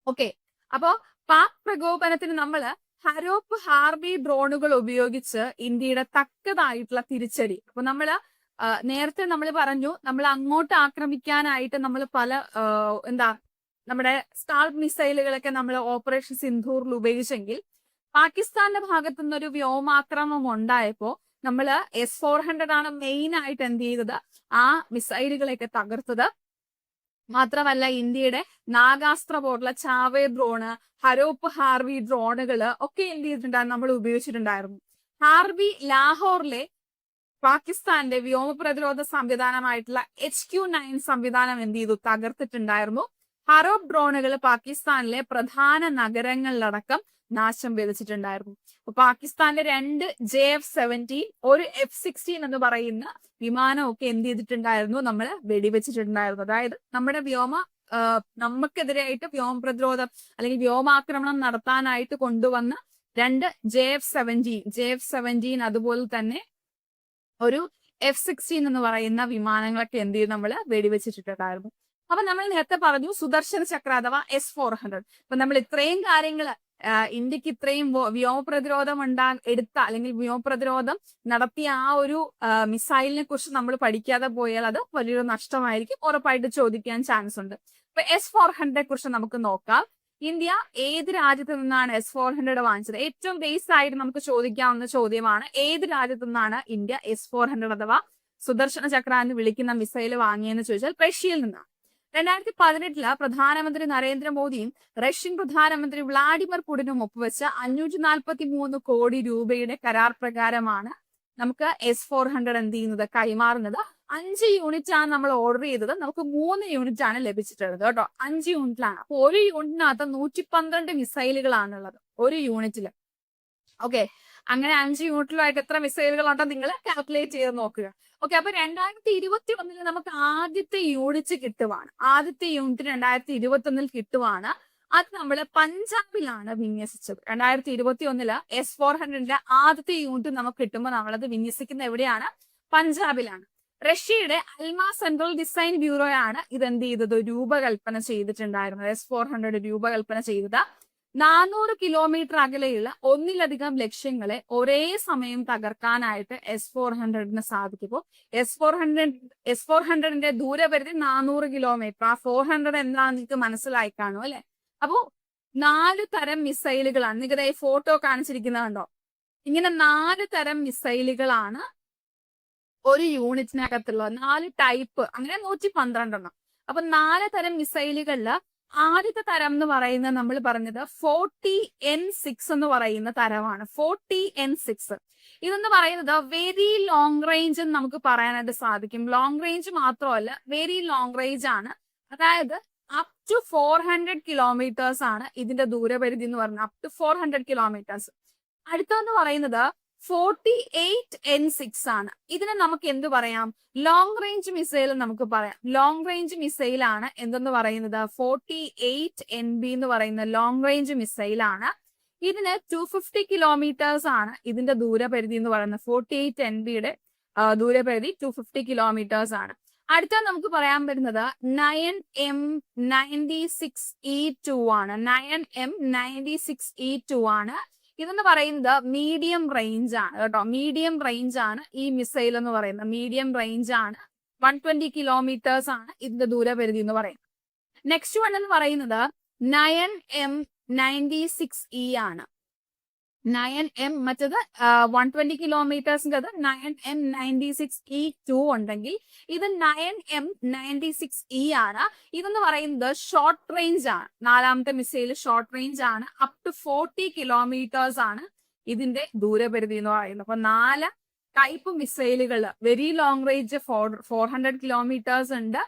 ഓക്കെ, അപ്പോ പാക് പ്രകോപനത്തിന് നമ്മൾ ഹരോപ്പ് ഹാർബി ഡ്രോണുകൾ ഉപയോഗിച്ച് ഇന്ത്യയുടെ തക്കതായിട്ടുള്ള തിരിച്ചടി. അപ്പൊ നേരത്തെ നമ്മൾ പറഞ്ഞു, നമ്മൾ അങ്ങോട്ട് ആക്രമിക്കാനായിട്ട് നമ്മൾ പല നമ്മുടെ സ്കാൾപ് മിസൈലുകളൊക്കെ നമ്മൾ ഓപ്പറേഷൻ സിന്ധൂറിൽ ഉപയോഗിച്ചെങ്കിൽ പാകിസ്ഥാന്റെ ഭാഗത്തു നിന്നൊരു വ്യോമാക്രമണം ഉണ്ടായപ്പോ നമ്മള് S-400 ആണ് മെയിൻ ആയിട്ട് എന്ത് ചെയ്തത്, ആ മിസൈലുകളെയൊക്കെ തകർത്തത്. മാത്രമല്ല ഇന്ത്യയുടെ നാഗാസ്ത്ര പോലുള്ള ചാവേ ഡ്രോണ്, ഹരോപ്പ് ഹാർവി ഡ്രോണുകള് ഒക്കെ എന്ത് ചെയ്തിട്ടുണ്ടായിരുന്നു, നമ്മൾ ഉപയോഗിച്ചിട്ടുണ്ടായിരുന്നു. ഹാർവി ലാഹോറിലെ പാകിസ്ഥാന്റെ വ്യോമ പ്രതിരോധ സംവിധാനമായിട്ടുള്ള HQ-9 സംവിധാനം എന്ത് ചെയ്തു, തകർത്തിട്ടുണ്ടായിരുന്നു. ഹരോപ്പ് ഡ്രോണുകൾ പാകിസ്ഥാനിലെ പ്രധാന നഗരങ്ങളിലടക്കം നാശം വിതച്ചിട്ടുണ്ടായിരുന്നു. അപ്പൊ പാകിസ്ഥാന്റെ 2 JF-17, ഒരു F-16 എന്ന് പറയുന്ന വിമാനമൊക്കെ എന്ത് ചെയ്തിട്ടുണ്ടായിരുന്നു, നമ്മൾ വെടിവെച്ചിട്ടുണ്ടായിരുന്നു. അതായത് നമ്മുടെ നമുക്കെതിരായിട്ട് വ്യോമ പ്രതിരോധം അല്ലെങ്കിൽ വ്യോമാക്രമണം നടത്താനായിട്ട് കൊണ്ടുവന്ന 2 JF-17 അതുപോലെ തന്നെ ഒരു F-16 എന്ന് പറയുന്ന വിമാനങ്ങളൊക്കെ എന്ത് ചെയ്തു, നമ്മൾ വെടിവെച്ചിട്ടുണ്ടായിരുന്നു. അപ്പൊ നമ്മൾ നേരത്തെ പറഞ്ഞു സുദർശന ചക്ര അഥവാ S-400. അപ്പൊ നമ്മൾ ഇത്രയും കാര്യങ്ങൾ ഇന്ത്യക്ക് ഇത്രയും വ്യോമപ്രതിരോധം എടുത്ത അല്ലെങ്കിൽ വ്യോമപ്രതിരോധം നടത്തിയ ആ ഒരു മിസൈലിനെ കുറിച്ച് നമ്മൾ പഠിക്കാതെ പോയാൽ അത് വലിയൊരു നഷ്ടമായിരിക്കും. ഉറപ്പായിട്ട് ചോദിക്കാൻ ചാൻസ് ഉണ്ട്. അപ്പൊ S-400 കുറിച്ച് നമുക്ക് നോക്കാം. ഇന്ത്യ ഏത് രാജ്യത്ത് നിന്നാണ് S-400 വാങ്ങിച്ചത്? ഏറ്റവും ബേസ് ആയിട്ട് നമുക്ക് ചോദിക്കാവുന്ന ചോദ്യമാണ്, ഏത് രാജ്യത്തു നിന്നാണ് ഇന്ത്യ S-400 അഥവാ സുദർശന ചക്ര എന്ന് വിളിക്കുന്ന മിസൈൽ വാങ്ങിയെന്ന് ചോദിച്ചാൽ റഷ്യയിൽ നിന്നാണ്. 2018 പ്രധാനമന്ത്രി നരേന്ദ്രമോദിയും റഷ്യൻ പ്രധാനമന്ത്രി വ്ളാഡിമിർ പുടിനും ഒപ്പുവെച്ച 543 കോടി രൂപയുടെ കരാർ പ്രകാരമാണ് നമുക്ക് S-400 എന്ത് ചെയ്യുന്നത്, കൈമാറുന്നത്. 5 യൂണിറ്റ് ആണ് നമ്മൾ ഓർഡർ ചെയ്തത്. നമുക്ക് 3 യൂണിറ്റ് ആണ് ലഭിച്ചിട്ടുള്ളത് കേട്ടോ. 5 യൂണിറ്റിലാണ്. അപ്പൊ ഒരു യൂണിറ്റിനകത്ത് 112 മിസൈലുകളാണുള്ളത് ഒരു യൂണിറ്റില്. ഓക്കെ, അങ്ങനെ 5 യൂണിറ്റിലായിട്ട് എത്ര മിസൈലുകൾ ഉണ്ടെന്ന് നിങ്ങൾ കാൽക്കുലേറ്റ് ചെയ്ത് നോക്കുക. ഓക്കെ, അപ്പൊ 2021 നമുക്ക് ആദ്യത്തെ യൂണിറ്റ് കിട്ടുവാണ്. ആദ്യത്തെ യൂണിറ്റ് 2021 കിട്ടുവാണ്. അത് നമ്മൾ പഞ്ചാബിലാണ് വിന്യസിച്ചത്. 2021 S-400 ആദ്യത്തെ യൂണിറ്റ് നമുക്ക് കിട്ടുമ്പോൾ നമ്മളത് വിന്യസിക്കുന്ന എവിടെയാണ്? പഞ്ചാബിലാണ്. റഷ്യയുടെ അൽമ സെൻട്രൽ ഡിസൈൻ ബ്യൂറോയാണ് ഇത് എന്ത് ചെയ്തത്? രൂപകൽപ്പന ചെയ്തിട്ടുണ്ടായിരുന്നത്. S-400 രൂപകൽപ്പന ചെയ്തത് 400 കിലോമീറ്റർ അകലെയുള്ള ഒന്നിലധികം ലക്ഷ്യങ്ങളെ ഒരേ സമയം തകർക്കാനായിട്ട് S-400 സാധിക്കുമ്പോൾ S-400 ദൂരപരിധി 400 കിലോമീറ്റർ. ആ 400 എന്താണെന്ന് നിങ്ങൾക്ക് മനസ്സിലായി കാണും അല്ലെ? അപ്പോ 4 തരം മിസൈലുകളാണ്. നിങ്ങൾക്ക് ഈ ഫോട്ടോ കാണിച്ചിരിക്കുന്നതുണ്ടോ? ഇങ്ങനെ 4 തരം മിസൈലുകളാണ് ഒരു യൂണിറ്റിനകത്തുള്ളത്. 4 ടൈപ്പ്, അങ്ങനെ 112 അപ്പൊ 4 തരം മിസൈലുകളില് ആദ്യത്തെ തരം എന്ന് പറയുന്നത് നമ്മൾ പറഞ്ഞത് 40N6 എന്ന് പറയുന്ന തരമാണ്. 40N6 ഇതെന്ന് പറയുന്നത് വെരി ലോങ് റേഞ്ച് എന്ന് നമുക്ക് പറയാനായിട്ട് സാധിക്കും. ലോങ് റേഞ്ച് മാത്രമല്ല, വെരി ലോങ് റേഞ്ച് ആണ്. അതായത് അപ് ടു 400 കിലോമീറ്റേഴ്സ് ആണ് ഇതിന്റെ ദൂരപരിധി എന്ന് പറഞ്ഞത്. Up to 400 kilometres. അടുത്തെന്ന് പറയുന്നത് 48N6 ആണ്. ഇതിനെ നമുക്ക് എന്ത് പറയാം? ലോങ് റേഞ്ച് മിസൈൽ നമുക്ക് പറയാം. ലോങ് റേഞ്ച് മിസൈൽ ആണ് എന്തെന്ന് പറയുന്നത്? 48NB എന്ന് പറയുന്ന ലോങ് റേഞ്ച് മിസൈൽ ആണ്. ഇതിന് 250 കിലോമീറ്റേഴ്സ് ആണ് ഇതിന്റെ ദൂരപരിധി എന്ന് പറയുന്നത്. 48NBയുടെ ദൂരപരിധി 250 കിലോമീറ്റേഴ്സ് ആണ്. അടുത്ത നമുക്ക് പറയാൻ പറ്റുന്നത് 9M96E2 ആണ്. 9M96E2 ആണ്. ഇതെന്ന് പറയുന്നത് മീഡിയം റേഞ്ച് ആണ് കേട്ടോ. മീഡിയം റേഞ്ച് ആണ് ഈ മിസൈൽ എന്ന് പറയുന്നത്. മീഡിയം റേഞ്ച് ആണ്. 120 കിലോമീറ്റേഴ്സ് ആണ് ഇതിന്റെ ദൂരപരിധി എന്ന് പറയുന്നത്. നെക്സ്റ്റ് വൺ എന്ന് പറയുന്നത് 9M96E ആണ്. 9M മറ്റത് 120 കിലോമീറ്റേഴ്സിന്റെ 9M96E2 ഉണ്ടെങ്കിൽ ഇത് 9M96E ആണ്. ഇതെന്ന് പറയുന്നത് ഷോർട്ട് റേഞ്ച് ആണ്. 4ാമത്തെ മിസൈൽ ഷോർട്ട് റേഞ്ച് ആണ്. അപ് ടു 40 കിലോമീറ്റേഴ്സ് ആണ് ഇതിന്റെ ദൂരപരിധി എന്ന് പറയുന്നത്. അപ്പൊ 4 ടൈപ്പ് മിസൈലുകൾ. വെരി ലോങ് റേഞ്ച് 400 കിലോമീറ്റേഴ്സ് ഉണ്ട്.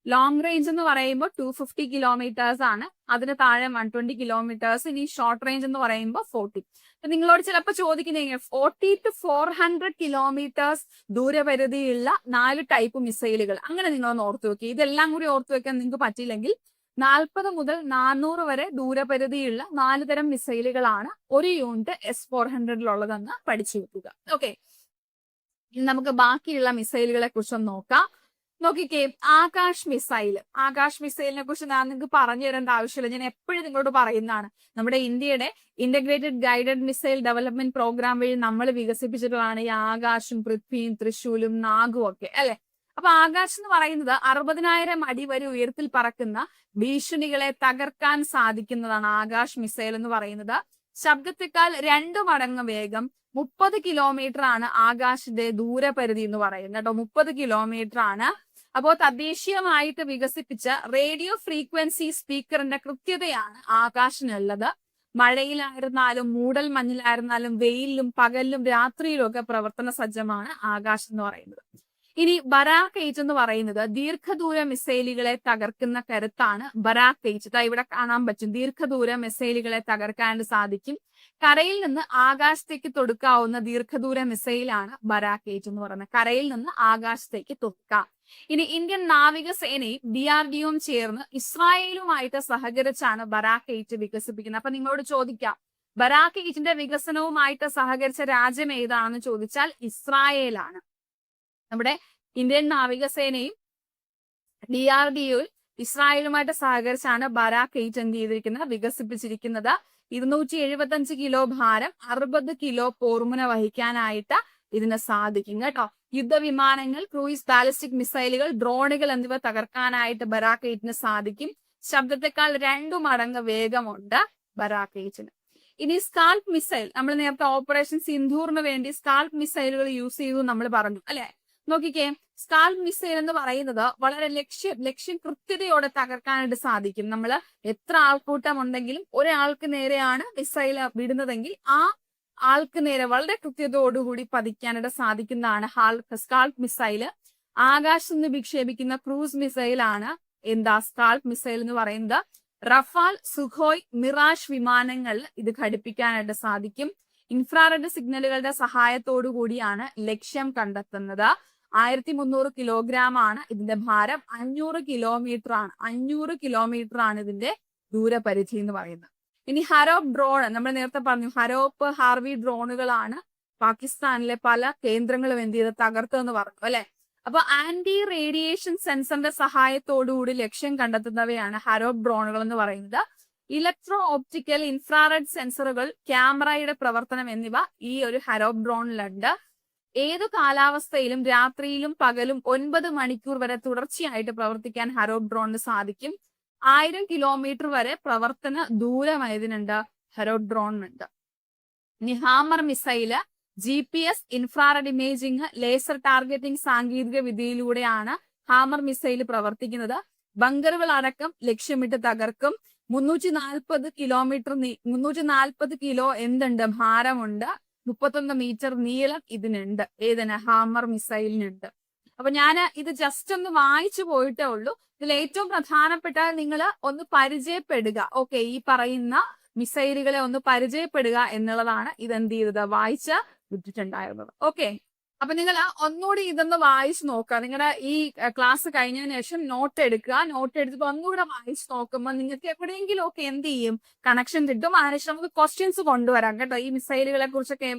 ലോങ് റേഞ്ച് എന്ന് പറയുമ്പോൾ 250 കിലോമീറ്റേഴ്സ് ആണ്. അതിന് താഴെ 120 കിലോമീറ്റേഴ്സ്. ഇനി ഷോർട്ട് റേഞ്ച് എന്ന് പറയുമ്പോൾ 40. നിങ്ങളോട് ചിലപ്പോൾ ചോദിക്കുന്നത് 40 to 400 കിലോമീറ്റേഴ്സ് ദൂരപരിധിയുള്ള 4 ടൈപ്പ് മിസൈലുകൾ. അങ്ങനെ നിങ്ങളൊന്ന് ഓർത്തു വെക്കുക. ഇതെല്ലാം കൂടി ഓർത്തു വെക്കാൻ നിങ്ങൾക്ക് പറ്റില്ലെങ്കിൽ 40 മുതൽ 400 വരെ ദൂരപരിധിയുള്ള 4 തരം മിസൈലുകളാണ് ഒരു യൂണിറ്റ് S-400 പഠിച്ചു വെക്കുക. ഓക്കെ, ഇനി നമുക്ക് ബാക്കിയുള്ള മിസൈലുകളെ കുറിച്ചൊന്ന് നോക്കാം. നോക്കിക്കേ, ആകാശ് മിസൈൽ. ആകാശ് മിസൈലിനെ കുറിച്ച് ഞാൻ നിങ്ങൾക്ക് പറഞ്ഞു തരേണ്ട ആവശ്യമില്ല. ഞാൻ എപ്പോഴും നിങ്ങളോട് പറയുന്നതാണ്. നമ്മുടെ ഇന്ത്യയുടെ integrated guided missile development programme വഴി നമ്മൾ വികസിപ്പിച്ചിട്ടുള്ളതാണ് ഈ ആകാശും പൃഥ്വിയും തൃശൂലും നാഗും ഒക്കെ അല്ലെ. അപ്പൊ ആകാശ് എന്ന് പറയുന്നത് 60,000 അടി വരെ ഉയരത്തിൽ പറക്കുന്ന ഭീഷണികളെ തകർക്കാൻ സാധിക്കുന്നതാണ് ആകാശ് മിസൈൽ എന്ന് പറയുന്നത്. ശബ്ദത്തെക്കാൾ 2 മടങ്ങ് വേഗം 30 കിലോമീറ്റർ ആണ് ആകാശിന്റെ ദൂരപരിധി എന്ന് പറയുന്നത് കേട്ടോ. 30 കിലോമീറ്റർ ആണ്. അപ്പോൾ തദ്ദേശീയമായിട്ട് വികസിപ്പിച്ച റേഡിയോ ഫ്രീക്വൻസി സ്പീക്കറിന്റെ കൃത്യതയാണ് ആകാശിനുള്ളത്. മഴയിലായിരുന്നാലും മൂടൽ മഞ്ഞിലായിരുന്നാലും വെയിലിലും പകലിലും രാത്രിയിലും ഒക്കെ പ്രവർത്തന സജ്ജമാണ് ആകാശ് എന്ന് പറയുന്നത്. ഇനി ബരാക് 8 എന്ന് പറയുന്നത് ദീർഘദൂര മിസൈലുകളെ തകർക്കുന്ന കരുത്താണ് ബരാക് 8. ഇവിടെ കാണാൻ പറ്റും. ദീർഘദൂര മിസൈലുകളെ തകർക്കാൻ സാധിക്കും. കരയിൽ നിന്ന് ആകാശത്തേക്ക് തൊടുക്കാവുന്ന ദീർഘദൂര മിസൈലാണ് ബരാക് 8 എന്ന് പറയുന്നത്. കരയിൽ നിന്ന് ആകാശത്തേക്ക് തൊടുക്കാം. ഇനി ഇന്ത്യൻ നാവികസേനയും DRDOയും ചേർന്ന് ഇസ്രായേലുമായിട്ട് സഹകരിച്ചാണ് ബരാക് 8 വികസിപ്പിക്കുന്നത്. അപ്പൊ നിങ്ങളോട് ചോദിക്കാം, ബരാക് 8ന്റെ വികസനവുമായിട്ട് സഹകരിച്ച രാജ്യം ഏതാണെന്ന് ചോദിച്ചാൽ ഇസ്രായേലാണ്. നമ്മുടെ ഇന്ത്യൻ നാവികസേനയും DRDOയും ഇസ്രായേലുമായിട്ട് സഹകരിച്ചാണ് ബരാക് 8 എന്ത് ചെയ്തിരിക്കുന്നത്? വികസിപ്പിച്ചിരിക്കുന്നത്. 275 കിലോ ഭാരം, 60 കിലോ പോർമുന വഹിക്കാനായിട്ട് ഇതിന് സാധിക്കും കേട്ടോ. യുദ്ധവിമാനങ്ങൾ, ക്രൂയിസ് ബാലിസ്റ്റിക് മിസൈലുകൾ, ഡ്രോണുകൾ എന്നിവ തകർക്കാനായിട്ട് ബരാക് 8ന് സാധിക്കും. ശബ്ദത്തെക്കാൾ 2 മടങ്ങ് വേഗമുണ്ട് ബരാക് 8ന്. ഇനി സ്കാൽപ് മിസൈൽ, നമ്മൾ നേരത്തെ ഓപ്പറേഷൻ സിന്ധൂറിന് വേണ്ടി സ്കാൽപ് മിസൈലുകൾ യൂസ് ചെയ്തു നമ്മൾ പറഞ്ഞു അല്ലെ. നോക്കിക്കേ, സ്കാൽപ് മിസൈൽ എന്ന് പറയുന്നത് വളരെ ലക്ഷ്യം കൃത്യതയോടെ തകർക്കാനായിട്ട് സാധിക്കും. നമ്മൾ എത്ര ആൾക്കൂട്ടം ഉണ്ടെങ്കിലും ഒരാൾക്ക് നേരെയാണ് മിസൈൽ വിടുന്നതെങ്കിൽ ആ ആൾക്ക് നേരെ വളരെ കൃത്യതയോടുകൂടി പതിക്കാനായിട്ട് സാധിക്കുന്നതാണ് സ്കാൽപ് മിസൈല്. ആകാശത്ത് നിന്ന് വിക്ഷേപിക്കുന്ന ക്രൂസ് മിസൈലാണ് സ്കാൽപ് മിസൈൽ എന്ന് പറയുന്നത്. റഫാൽ, സുഖോയ്, മിറാഷ് വിമാനങ്ങളിൽ ഇത് ഘടിപ്പിക്കാനായിട്ട് സാധിക്കും. ഇൻഫ്രാറെഡ് സിഗ്നലുകളുടെ സഹായത്തോടു കൂടിയാണ് ലക്ഷ്യം കണ്ടെത്തുന്നത്. 1300 കിലോഗ്രാം ആണ് ഇതിന്റെ ഭാരം. 500 കിലോമീറ്റർ ആണ്. 500 കിലോമീറ്റർ ആണ് ഇതിന്റെ ദൂരപരിധി എന്ന് പറയുന്നത്. ഇനി ഹരോപ്പ് ഡ്രോൺ, നമ്മൾ നേരത്തെ പറഞ്ഞു ഹരോപ്പ് ഹാർവി ഡ്രോണുകളാണ് പാകിസ്ഥാനിലെ പല കേന്ദ്രങ്ങളും എന്ത് ചെയ്ത് തകർത്തെന്ന് പറഞ്ഞു അല്ലെ. അപ്പൊ ആന്റി റേഡിയേഷൻ സെൻസറിന്റെ സഹായത്തോടുകൂടി ലക്ഷ്യം കണ്ടെത്തുന്നവയാണ് ഹരോപ്പ് ഡ്രോണുകൾ എന്ന് പറയുന്നത്. ഇലക്ട്രോ ഓപ്റ്റിക്കൽ, ഇൻഫ്രാറെഡ് സെൻസറുകൾ, ക്യാമറയുടെ പ്രവർത്തനം എന്നിവ ഈ ഒരു ഹരോപ്പ് ഡ്രോണിലുണ്ട്. ഏതു കാലാവസ്ഥയിലും രാത്രിയിലും പകലും 9 മണിക്കൂർ വരെ തുടർച്ചയായിട്ട് പ്രവർത്തിക്കാൻ ഹരോപ്പ് ഡ്രോണിന് സാധിക്കും. 1000 കിലോമീറ്റർ വരെ പ്രവർത്തന ദൂരം ഇതിനുണ്ട്, ഹരോപ്പ് ഡ്രോണിനുണ്ട്. ഇനി hammer missile GPS, infrared imaging, laser targeting സാങ്കേതിക വിദ്യയിലൂടെയാണ് ഹാമർ മിസൈൽ പ്രവർത്തിക്കുന്നത്. ബങ്കറുകൾ അടക്കം ലക്ഷ്യമിട്ട് തകർക്കും. 340 കിലോ എന്തുണ്ട്, ഭാരമുണ്ട്. 31 മീറ്റർ നീളം ഇതിനുണ്ട്. ഏതിന്, ഹാമർ മിസൈലിനുണ്ട്. അപ്പൊ ഞാൻ ഇത് ജസ്റ്റ് ഒന്ന് വായിച്ചു പോയിട്ടേ ഉള്ളൂ. ഇതിൽ ഏറ്റവും പ്രധാനപ്പെട്ട നിങ്ങൾ ഒന്ന് പരിചയപ്പെടുക. ഓക്കെ, ഈ പറയുന്ന മിസൈലുകളെ ഒന്ന് പരിചയപ്പെടുക എന്നുള്ളതാണ് ഇതെന്ത് ചെയ്തത്, വായിച്ച് വിട്ടിട്ടുണ്ടായിരുന്നത്. ഓക്കെ, അപ്പൊ നിങ്ങൾ ഒന്നുകൂടി ഇതൊന്ന് വായിച്ചു നോക്കുക. നിങ്ങളുടെ ഈ ക്ലാസ് കഴിഞ്ഞതിന് ശേഷം നോട്ട് എടുക്കുക. നോട്ട് എടുത്തിട്ട് ഒന്നുകൂടെ വായിച്ചു നോക്കുമ്പോൾ നിങ്ങൾക്ക് എവിടെയെങ്കിലും ഒക്കെ എന്ത് ചെയ്യും, കണക്ഷൻ കിട്ടും. അതിനുശേഷം നമുക്ക് ക്വസ്റ്റ്യൻസ് കൊണ്ടുവരാം കേട്ടോ. ഈ മിസൈലുകളെ കുറിച്ചൊക്കെ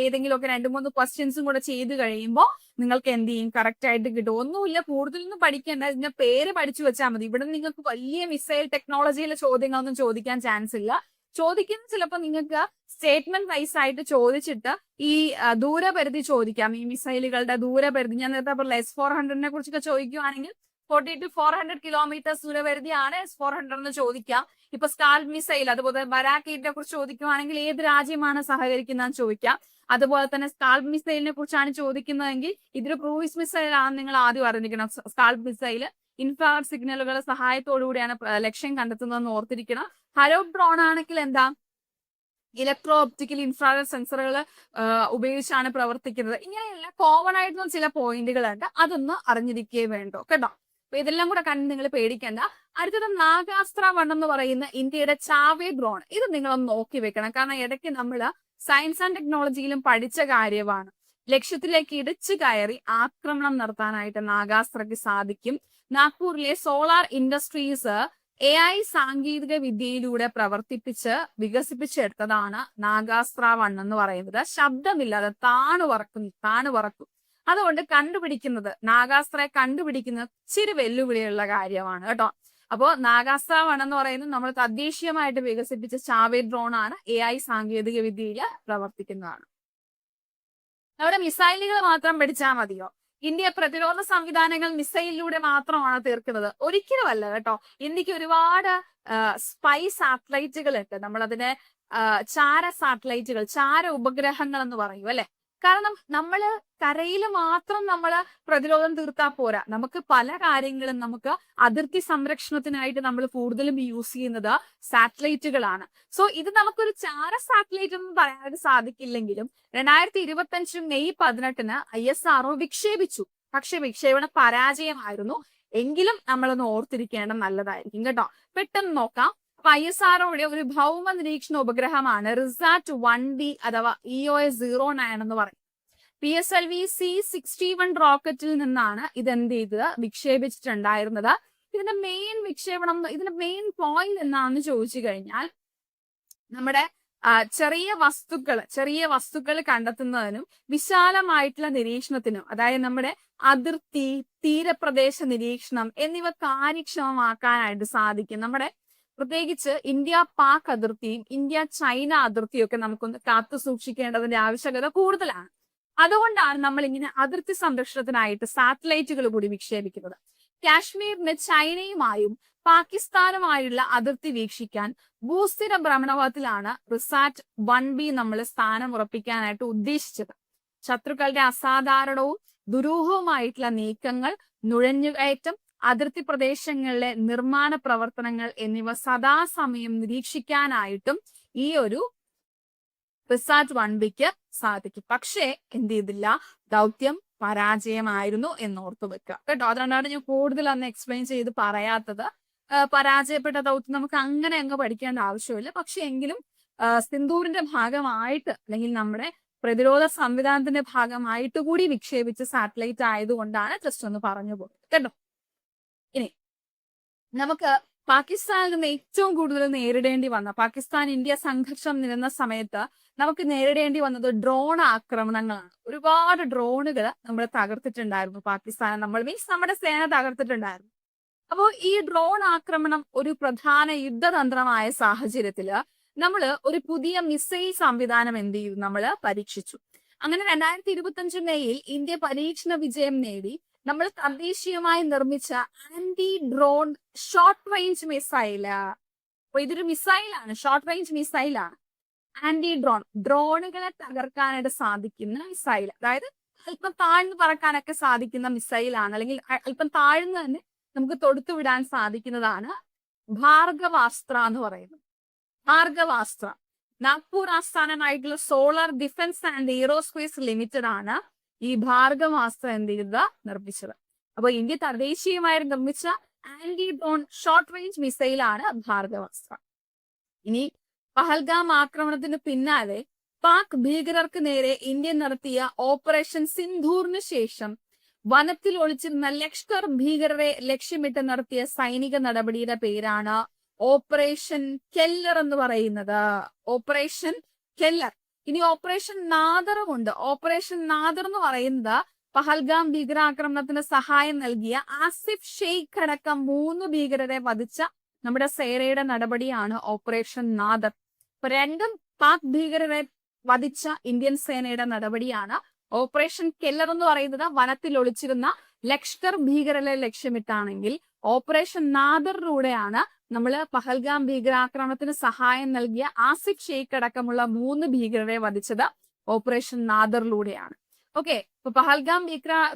ഏതെങ്കിലും ഒക്കെ 2-3 ക്വസ്റ്റ്യൻസും കൂടെ ചെയ്ത് കഴിയുമ്പോൾ നിങ്ങൾക്ക് എന്ത് ചെയ്യും, കറക്റ്റ് ആയിട്ട് കിട്ടും. ഒന്നുമില്ല, കൂടുതലൊന്നും പഠിക്കേണ്ട, ഇതിന്റെ പേര് പഠിച്ചു വെച്ചാൽ മതി. ഇവിടെ നിങ്ങൾക്ക് വലിയ മിസൈൽ ടെക്നോളജിയിലെ ചോദ്യങ്ങളൊന്നും ചോദിക്കാൻ ചാൻസ് ഇല്ല. ചോദിക്കുന്ന ചിലപ്പോൾ നിങ്ങൾക്ക് സ്റ്റേറ്റ്മെന്റ് വൈസ് ആയിട്ട് ചോദിച്ചിട്ട് ഈ ദൂരപരിധി ചോദിക്കാം. ഈ മിസൈലുകളുടെ ദൂരപരിധി ഞാൻ നേരത്തെ പറഞ്ഞ S-400 കുറിച്ചൊക്കെ ചോദിക്കുകയാണെങ്കിൽ 40 to 400 കിലോമീറ്റേഴ്സ് ദൂരപരിധിയാണ് S-400 എന്ന് ചോദിക്കാം. ഇപ്പൊ സ്കാൽപ് മിസൈൽ, അതുപോലെ ബരാക് 8 കുറിച്ച് ചോദിക്കുകയാണെങ്കിൽ ഏത് രാജ്യമാണ് സഹകരിക്കുന്നതെന്ന് ചോദിക്കാം. അതുപോലെ തന്നെ സ്കാൽപ് മിസൈലിനെ കുറിച്ചാണ് ചോദിക്കുന്നതെങ്കിൽ ഇതൊരു ക്രൂയിസ് മിസൈൽ ആണെന്ന് നിങ്ങൾ ആദ്യം അറിഞ്ഞിരിക്കണം. സ്കാൽപ് മിസൈൽ ഇൻഫ്രാറെഡ് സിഗ്നലുകളുടെ സഹായത്തോടുകൂടിയാണ് ലക്ഷ്യം കണ്ടെത്തുന്നതെന്ന് ഓർത്തിരിക്കണം. ഹരോപ്പ് ഡ്രോൺ ആണെങ്കിൽ എന്താ, ഇലക്ട്രോ ഒപ്റ്റിക്കൽ, ഇൻഫ്രാറെഡ് സെൻസറുകൾ ഉപയോഗിച്ചാണ് പ്രവർത്തിക്കുന്നത്. ഇങ്ങനെയുള്ള കോമൺ ആയിട്ടുള്ള ചില പോയിന്റുകളുണ്ട്, അതൊന്ന് അറിഞ്ഞിരിക്കേ വേണ്ടോ കേട്ടോ. അപ്പൊ ഇതെല്ലാം കൂടെ കണ്ട് നിങ്ങൾ പേടിക്കേണ്ട. അടുത്തത് നാഗാസ്ത്ര 1 എന്ന് പറയുന്ന ഇന്ത്യയുടെ ചാവേ ഡ്രോൺ. ഇത് നിങ്ങളൊന്ന് നോക്കി വെക്കണം. കാരണം ഇടയ്ക്ക് നമ്മൾ സയൻസ് ആൻഡ് ടെക്നോളജിയിലും പഠിച്ച കാര്യമാണ്. ലക്ഷ്യത്തിലേക്ക് ഇടിച്ചു കയറി ആക്രമണം നടത്താനായിട്ട് നാഗാസ്ത്രയ്ക്ക് സാധിക്കും. നാഗ്പൂരിലെ സോളാർ ഇൻഡസ്ട്രീസ് AI സാങ്കേതിക വിദ്യയിലൂടെ വികസിപ്പിച്ചെടുത്തതാണ് നാഗാസ്ത്ര 1 എന്ന് പറയുന്നത്. ശബ്ദമില്ലാതെ താണു പറക്കും. അതുകൊണ്ട് നാഗാസ്ത്രയെ കണ്ടുപിടിക്കുന്നത് ഇച്ചിരി വെല്ലുവിളിയുള്ള കാര്യമാണ് കേട്ടോ. അപ്പോ നാഗാസ്ത്ര 1 എന്ന് പറയുന്നത് നമ്മൾ തദ്ദേശീയമായിട്ട് വികസിപ്പിച്ച ചാവേ ഡ്രോൺ ആണ്. AI സാങ്കേതിക വിദ്യയിൽ പ്രവർത്തിക്കുന്നതാണ്. നമ്മുടെ മിസൈലുകൾ മാത്രം പഠിച്ചാൽ മതിയോ? ഇന്ത്യ പ്രതിരോധ സംവിധാനങ്ങൾ മിസൈലിലൂടെ മാത്രമാണ് തീർക്കുന്നത്? ഒരിക്കലുമല്ല കേട്ടോ. ഇന്ത്യക്ക് ഒരുപാട് സ്പൈ സാറ്റലൈറ്റുകൾ ഉണ്ട്. നമ്മളതിനെ ചാര സാറ്റലൈറ്റുകൾ, ചാര ഉപഗ്രഹങ്ങൾ എന്ന് പറയും അല്ലെ. കാരണം നമ്മള് കരയിൽ മാത്രം നമ്മള് പ്രതിരോധം തീർത്താൽ പോരാ. നമുക്ക് പല കാര്യങ്ങളും നമുക്ക് അതിർത്തി സംരക്ഷണത്തിനായിട്ട് നമ്മൾ കൂടുതലും യൂസ് ചെയ്യുന്നത് സാറ്റലൈറ്റുകളാണ്. സോ ഇത് നമുക്കൊരു ചാര സാറ്റലൈറ്റ് എന്ന് പറയാനായിട്ട് സാധിക്കില്ലെങ്കിലും 2025 മെയ് 18 ISRO വിക്ഷേപിച്ചു. പക്ഷെ വിക്ഷേപണം പരാജയമായിരുന്നു. എങ്കിലും നമ്മളൊന്ന് ഓർത്തിരിക്കേണ്ട നല്ലതായിരിക്കും കേട്ടോ. പെട്ടെന്ന് നോക്കാം. അപ്പൊ ISROയുടെ ഒരു ഭൗമ നിരീക്ഷണ ഉപഗ്രഹമാണ് റിസാറ്റ് 1B അഥവാ EOS-09 എന്ന് പറയും. PSLV C-61 റോക്കറ്റിൽ നിന്നാണ് ഇതെന്ത് ചെയ്തത്, വിക്ഷേപിച്ചിട്ടുണ്ടായിരുന്നത്. ഇതിന്റെ മെയിൻ പോയിന്റ് എന്താണെന്ന് ചോദിച്ചു കഴിഞ്ഞാൽ നമ്മുടെ ചെറിയ വസ്തുക്കൾ കണ്ടെത്തുന്നതിനും വിശാലമായിട്ടുള്ള നിരീക്ഷണത്തിനും, അതായത് നമ്മുടെ അതിർത്തി, തീരപ്രദേശ നിരീക്ഷണം എന്നിവ കാര്യക്ഷമമാക്കാനായിട്ട് സാധിക്കും. നമ്മുടെ പ്രത്യേകിച്ച് ഇന്ത്യ-പാക് അതിർത്തിയും ഇന്ത്യ-ചൈന അതിർത്തിയും ഒക്കെ നമുക്കൊന്ന് കാത്തു സൂക്ഷിക്കേണ്ടതിന്റെ ആവശ്യകത കൂടുതലാണ്. അതുകൊണ്ടാണ് നമ്മൾ ഇങ്ങനെ അതിർത്തി സംരക്ഷണത്തിനായിട്ട് സാറ്റലൈറ്റുകൾ കൂടി വിക്ഷേപിക്കുന്നത്. കാശ്മീരിന് ചൈനയുമായും പാകിസ്ഥാനുമായുള്ള അതിർത്തി വീക്ഷിക്കാൻ ഭൂസ്ഥിര ഭ്രമണപഥത്തിലാണ് റിസാറ്റ് 1B നമ്മൾ സ്ഥാനം ഉറപ്പിക്കാനായിട്ട് ഉദ്ദേശിച്ചത്. ശത്രുക്കളുടെ അസാധാരണവും ദുരൂഹവുമായിട്ടുള്ള നീക്കങ്ങൾ, നുഴഞ്ഞുകയറ്റം, അതിർത്തി പ്രദേശങ്ങളിലെ നിർമ്മാണ പ്രവർത്തനങ്ങൾ എന്നിവ സദാസമയം നിരീക്ഷിക്കാനായിട്ടും ഈ ഒരു റിസാറ്റ് 1Bക്ക് സാധിക്കും. പക്ഷേ എന്ത് ചെയ്തില്ല, ദൗത്യം പരാജയമായിരുന്നു എന്നോർത്തു വെക്കുക കേട്ടോ. അതുകൊണ്ടാണ് ഞാൻ കൂടുതൽ അന്ന് എക്സ്പ്ലെയിൻ ചെയ്ത് പറയാത്തത്. പരാജയപ്പെട്ട ദൗത്യം നമുക്ക് അങ്ങനെ അങ്ങ് പഠിക്കേണ്ട ആവശ്യമില്ല. പക്ഷെ എങ്കിലും സിന്ദൂറിന്റെ ഭാഗമായിട്ട് അല്ലെങ്കിൽ നമ്മുടെ പ്രതിരോധ സംവിധാനത്തിന്റെ ഭാഗമായിട്ട് കൂടി വിക്ഷേപിച്ച സാറ്റലൈറ്റ് ആയതുകൊണ്ടാണ് ജസ്റ്റ് ഒന്ന് പറഞ്ഞു പോകുന്നത് കേട്ടോ. ഇനി നമുക്ക് പാകിസ്ഥാനിൽ നിന്ന് ഏറ്റവും കൂടുതൽ നേരിടേണ്ടി വന്ന പാകിസ്ഥാൻ ഇന്ത്യ സംഘർഷം നിലനിന്ന സമയത്ത് നമുക്ക് നേരിടേണ്ടി വന്നത് ഡ്രോൺ ആക്രമണങ്ങളാണ്. ഒരുപാട് ഡ്രോണുകൾ നമ്മൾ തകർത്തിട്ടുണ്ടായിരുന്നു. പാകിസ്ഥാൻ നമ്മുടെ സേന തകർത്തിട്ടുണ്ടായിരുന്നു. അപ്പോ ഈ ഡ്രോൺ ആക്രമണം ഒരു പ്രധാന യുദ്ധതന്ത്രമായ സാഹചര്യത്തില് നമ്മൾ ഒരു പുതിയ മിസൈൽ സംവിധാനം എന്ത് ചെയ്തു, നമ്മൾ പരീക്ഷിച്ചു. അങ്ങനെ 2025 മെയ്യിൽ ഇന്ത്യ പരീക്ഷണ വിജയം നേടി. നമ്മൾ തദ്ദേശീയമായി നിർമ്മിച്ച anti drone short range missile. അപ്പൊ ഇതൊരു മിസൈലാണ്, ഷോർട്ട് റേഞ്ച് മിസൈലാണ്. ആന്റി ഡ്രോണുകളെ തകർക്കാനായിട്ട് സാധിക്കുന്ന മിസൈൽ, അതായത് അല്പം താഴ്ന്നു പറക്കാനൊക്കെ സാധിക്കുന്ന മിസൈലാണ്, അല്ലെങ്കിൽ അല്പം താഴ്ന്നു തന്നെ നമുക്ക് തൊടുത്തുവിടാൻ സാധിക്കുന്നതാണ് ഭാർഗവാസ്ത്ര എന്ന് പറയുന്നത്. ഭാർഗവാസ്ത്ര നാഗ്പൂർ ആസ്ഥാനമായിട്ടുള്ള Solar Defence and Aerospace Limited ആണ് ഈ ഭാർഗവാസ്ത്ര എന്ത് ചെയ്തത്, നിർമ്മിച്ചത്. അപ്പൊ ഇന്ത്യ തദ്ദേശീയമായി നിർമ്മിച്ച ആന്റി ഡ്രോൺ ഷോർട്ട് റേഞ്ച് മിസൈലാണ് ഭാർഗവാസ്ത്ര. ഇനി പഹൽഗാം ആക്രമണത്തിന് പിന്നാലെ പാക് ഭീകരർക്ക് നേരെ ഇന്ത്യ നടത്തിയ ഓപ്പറേഷൻ സിന്ധൂറിന് ശേഷം വനത്തിൽ ഒളിച്ചിരുന്ന ലഷ്കർ ഭീകരരെ ലക്ഷ്യമിട്ട് നടത്തിയ സൈനിക നടപടിയുടെ പേരാണ് ഓപ്പറേഷൻ കെല്ലർ എന്ന് പറയുന്നത്. Operation Keller. ഇനി ഓപ്പറേഷൻ നാദറുമുണ്ട്. ഓപ്പറേഷൻ നാദർ എന്ന് പറയുന്നത് പഹൽഗാം ഭീകരാക്രമണത്തിന് സഹായം നൽകിയ ആസിഫ് ഷെയ്ഖ് അടക്കം 3 ഭീകരരെ വധിച്ച നമ്മുടെ സേനയുടെ നടപടിയാണ് ഓപ്പറേഷൻ നാദർ. ഇപ്പൊ രണ്ടും പാക് ഭീകരരെ വധിച്ച ഇന്ത്യൻ സേനയുടെ നടപടിയാണ്. ഓപ്പറേഷൻ കെല്ലർ എന്ന് പറയുന്നത് വനത്തിൽ ഒളിച്ചിരുന്ന ലഷ്കർ ഭീകരരെ ലക്ഷ്യമിട്ടാണെങ്കിൽ ഓപ്പറേഷൻ നാദറിലൂടെയാണ് നമ്മൾ പഹൽഗാം ഭീകരാക്രമണത്തിന് സഹായം നൽകിയ ആസിഫ് ഷെയ്ഖ് അടക്കമുള്ള 3 ഭീകരരെ വധിച്ചത് ഓപ്പറേഷൻ നാദറിലൂടെയാണ്. ഓക്കെ, ഇപ്പൊ പഹൽഗാം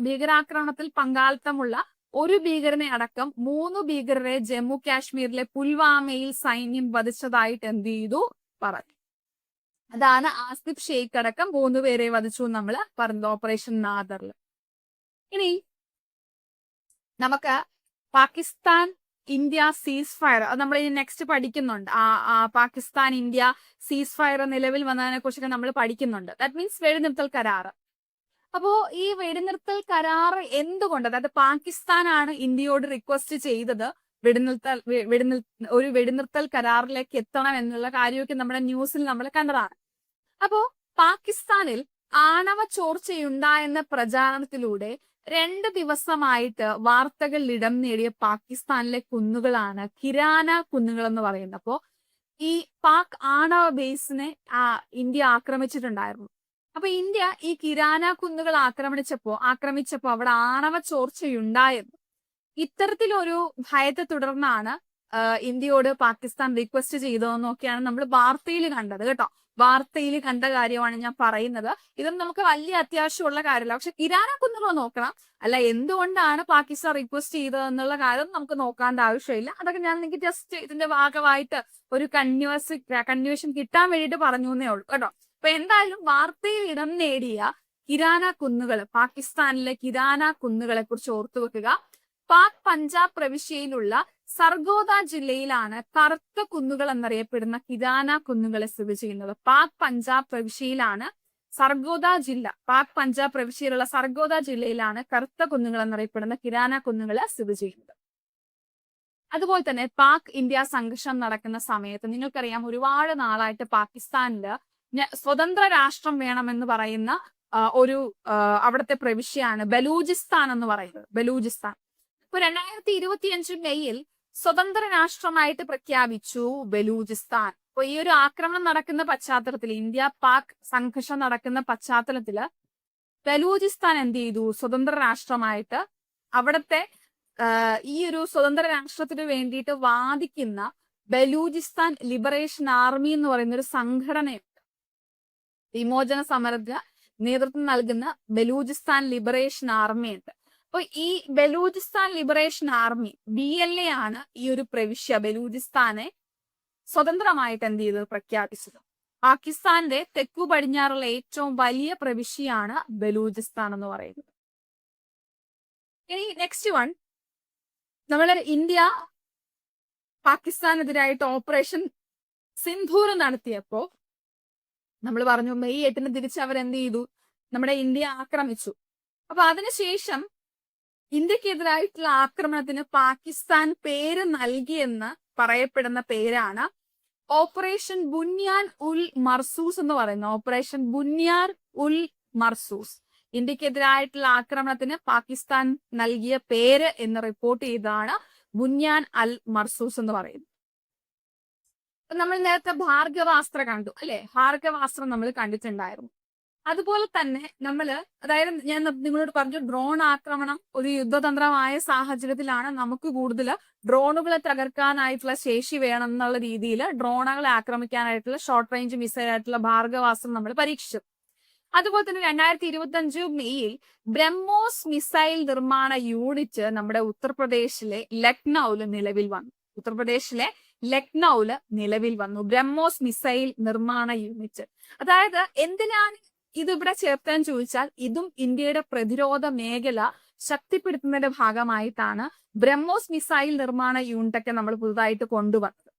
ഭീകരാക്രമണത്തിൽ പങ്കാളിത്തമുള്ള ഒരു ഭീകരനെ അടക്കം 3 ഭീകരരെ ജമ്മു കാശ്മീരിലെ പുൽവാമയിൽ സൈന്യം വധിച്ചതായിട്ട് എന്ത് ചെയ്തു പറഞ്ഞു. അതാണ് ആസിഫ് ഷെയ്ഖ് അടക്കം 3 പേരെ വധിച്ചു നമ്മൾ പറഞ്ഞത് ഓപ്പറേഷൻ നാദറിൽ. ഇനി നമുക്ക് പാകിസ്ഥാൻ ഇന്ത്യ സീസ് ഫയർ, അത് നമ്മൾ ഇനി നെക്സ്റ്റ് പഠിക്കുന്നുണ്ട്. പാകിസ്ഥാൻ ഇന്ത്യ സീസ് ഫയർ നിലവിൽ വന്നതിനെ കുറിച്ചൊക്കെ നമ്മൾ പഠിക്കുന്നുണ്ട്. ദാറ്റ് മീൻസ് വെടിനിർത്തൽ കരാർ. അപ്പോ ഈ വെടിനിർത്തൽ കരാർ എന്തുകൊണ്ട്, അതായത് പാകിസ്ഥാനാണ് ഇന്ത്യയോട് റിക്വസ്റ്റ് ചെയ്തത് ഒരു വെടിനിർത്തൽ കരാറിലേക്ക് എത്തണം എന്നുള്ള കാര്യമൊക്കെ നമ്മുടെ ന്യൂസിൽ നമ്മൾ കണ്ടതാണ്. അപ്പോ പാകിസ്ഥാനിൽ ആണവ ചോർച്ചയുണ്ടായെന്ന പ്രചാരണത്തിലൂടെ 2 ദിവസമായിട്ട് വാർത്തകളിൽ ഇടം നേടിയ പാകിസ്ഥാനിലെ കുന്നുകളാണ് കിരാന കുന്നുകൾ എന്ന് പറയുന്നത്. അപ്പോ ഈ പാക് ആണവ ബേസിനെ ഇന്ത്യ ആക്രമിച്ചിട്ടുണ്ടായിരുന്നു. അപ്പൊ ഇന്ത്യ ഈ കിരാന കുന്നുകൾ ആക്രമിച്ചപ്പോ അവിടെ ആണവ ചോർച്ചയുണ്ടായിരുന്നു. ഇത്തരത്തിലൊരു ഭയത്തെ തുടർന്നാണ് ഇന്ത്യയോട് പാകിസ്ഥാൻ റിക്വസ്റ്റ് ചെയ്തതെന്നൊക്കെയാണ് നമ്മൾ വാർത്തയിൽ കണ്ടത് കേട്ടോ. വാർത്തയിൽ കണ്ട കാര്യമാണ് ഞാൻ പറയുന്നത്. ഇതൊന്നും നമുക്ക് വലിയ അത്യാവശ്യമുള്ള കാര്യമല്ല. പക്ഷെ കിരാന കുന്നുകൾ നോക്കണം. അല്ല, എന്തുകൊണ്ടാണ് പാകിസ്ഥാൻ റിക്വസ്റ്റ് ചെയ്തതെന്നുള്ള കാര്യം നമുക്ക് നോക്കേണ്ട ആവശ്യമില്ല. അതൊക്കെ ഞാൻ നിങ്ങൾക്ക് ജസ്റ്റ് ഇതിന്റെ ഭാഗമായിട്ട് ഒരു കൺവേഷൻ കിട്ടാൻ വേണ്ടിയിട്ട് പറഞ്ഞു എന്നേ ഉള്ളൂ കേട്ടോ. അപ്പൊ എന്തായാലും വാർത്തയിൽ ഇടം നേടിയ കിരാന കുന്നുകൾ, പാകിസ്ഥാനിലെ കിരാന കുന്നുകളെ കുറിച്ച് ഓർത്തു വെക്കുക. പാക് പഞ്ചാബ് പ്രവിശ്യയിലുള്ള സർഗോദ ജില്ലയിലാണ് കറുത്ത കുന്നുകൾ എന്നറിയപ്പെടുന്ന കിരാന കുന്നുകളെ സ്ഥിതി ചെയ്യുന്നത്. പാക് പഞ്ചാബ് പ്രവിശ്യയിലാണ് പാക് പഞ്ചാബ് പ്രവിശ്യയിലുള്ള സർഗോദ ജില്ലയിലാണ് കറുത്ത കുന്നുകൾ എന്നറിയപ്പെടുന്ന കിരാന കുന്നുകൾ സ്ഥിതി ചെയ്യുന്നത്. അതുപോലെ തന്നെ പാക് ഇന്ത്യ സംഘർഷം നടക്കുന്ന സമയത്ത് നിങ്ങൾക്കറിയാം, ഒരുപാട് നാളായിട്ട് പാകിസ്ഥാനില് സ്വതന്ത്ര രാഷ്ട്രം വേണമെന്ന് പറയുന്ന അവിടുത്തെ പ്രവിശ്യയാണ് ബലൂചിസ്ഥാൻ എന്ന് പറയുന്നത്. ബലൂചിസ്ഥാൻ ഇപ്പൊ 2025 മെയ്യിൽ സ്വതന്ത്ര രാഷ്ട്രമായിട്ട് പ്രഖ്യാപിച്ചു ബലൂചിസ്ഥാൻ. അപ്പൊ ഈ ഒരു ആക്രമണം നടക്കുന്ന പശ്ചാത്തലത്തിൽ, ഇന്ത്യ പാക് സംഘർഷം നടക്കുന്ന പശ്ചാത്തലത്തില് ബലൂചിസ്ഥാൻ എന്ത് ചെയ്തു, സ്വതന്ത്ര രാഷ്ട്രമായിട്ട് അവിടുത്തെ ഈ ഒരു സ്വതന്ത്ര രാഷ്ട്രത്തിന് വേണ്ടിയിട്ട് വാദിക്കുന്ന ബലൂചിസ്ഥാൻ ലിബറേഷൻ ആർമി എന്ന് പറയുന്ന ഒരു സംഘടനയുണ്ട്. വിമോചന സമരത്തിന് നേതൃത്വം നൽകുന്ന ബലൂചിസ്ഥാൻ ലിബറേഷൻ ആർമി ഉണ്ട്. അപ്പൊ ഈ ബലൂചിസ്ഥാൻ ലിബറേഷൻ ആർമി BLA ആണ് ഈ ഒരു പ്രവിശ്യ ബലൂചിസ്ഥാനെ സ്വതന്ത്രമായിട്ട് എന്ത് ചെയ്തത്, പ്രഖ്യാപിച്ചത്. പാകിസ്ഥാന്റെ തെക്കു പടിഞ്ഞാറുള്ള ഏറ്റവും വലിയ പ്രവിശ്യയാണ് ബലൂചിസ്ഥാൻ എന്ന് പറയുന്നത്. ഇനി നെക്സ്റ്റ് വൺ, ഇന്ത്യ പാകിസ്ഥാനെതിരായിട്ട് ഓപ്പറേഷൻ സിന്ധൂർ നടത്തിയപ്പോ നമ്മൾ പറഞ്ഞു മെയ് 8 തിരിച്ച് അവർ എന്ത് ചെയ്തു, നമ്മുടെ ഇന്ത്യ ആക്രമിച്ചു. അപ്പൊ അതിനുശേഷം ഇന്ത്യക്കെതിരായിട്ടുള്ള ആക്രമണത്തിന് പാകിസ്ഥാൻ പേര് നൽകിയെന്ന് പറയപ്പെടുന്ന പേരാണ് ഓപ്പറേഷൻ ബുന്യാൻ ഉൽ മർസൂസ് എന്ന് പറയുന്നത്. ഓപ്പറേഷൻ ബുന്യാൻ ഉൽ മർസൂസ് ഇന്ത്യക്കെതിരായിട്ടുള്ള ആക്രമണത്തിന് പാകിസ്ഥാൻ നൽകിയ പേര് എന്ന് റിപ്പോർട്ട് ചെയ്തതാണ് ബുന്യാൻ അൽ മർസൂസ് എന്ന് പറയുന്നത്. നമ്മൾ നേരത്തെ ഭാർഗവാസ്ത്ര കണ്ടു അല്ലെ, ഭാർഗവാസ്ത്രം നമ്മൾ കണ്ടിട്ടുണ്ടായിരുന്നു. അതുപോലെ തന്നെ അതായത് ഞാൻ നിങ്ങളോട് പറഞ്ഞു, ഡ്രോൺ ആക്രമണം ഒരു യുദ്ധതന്ത്രമായ സാഹചര്യത്തിലാണ് നമുക്ക് കൂടുതൽ ഡ്രോണുകളെ തകർക്കാനായിട്ടുള്ള ശേഷി വേണം എന്നുള്ള രീതിയിൽ ഡ്രോണുകളെ ആക്രമിക്കാനായിട്ടുള്ള ഷോർട്ട് റേഞ്ച് മിസൈൽ ആയിട്ടുള്ള ഭാർഗവാസ്ത്രം നമ്മൾ പരീക്ഷിച്ചു. അതുപോലെ തന്നെ 2025 മെയ്യിൽ ബ്രഹ്മോസ് മിസൈൽ നിർമ്മാണ യൂണിറ്റ് നമ്മുടെ ഉത്തർപ്രദേശിലെ ലക്നൌവില് നിലവിൽ വന്നു. ബ്രഹ്മോസ് മിസൈൽ നിർമ്മാണ യൂണിറ്റ്. അതായത് എന്തിനാണ് ഇത് ഇവിടെ ചേർത്താൻ ചോദിച്ചാൽ, ഇതും ഇന്ത്യയുടെ പ്രതിരോധ മേഖല ശക്തിപ്പെടുത്തുന്നതിന്റെ ഭാഗമായിട്ടാണ് ബ്രഹ്മോസ് മിസൈൽ നിർമ്മാണ യൂണിറ്റ് ഒക്കെ നമ്മൾ പുതുതായിട്ട് കൊണ്ടുവന്നത്.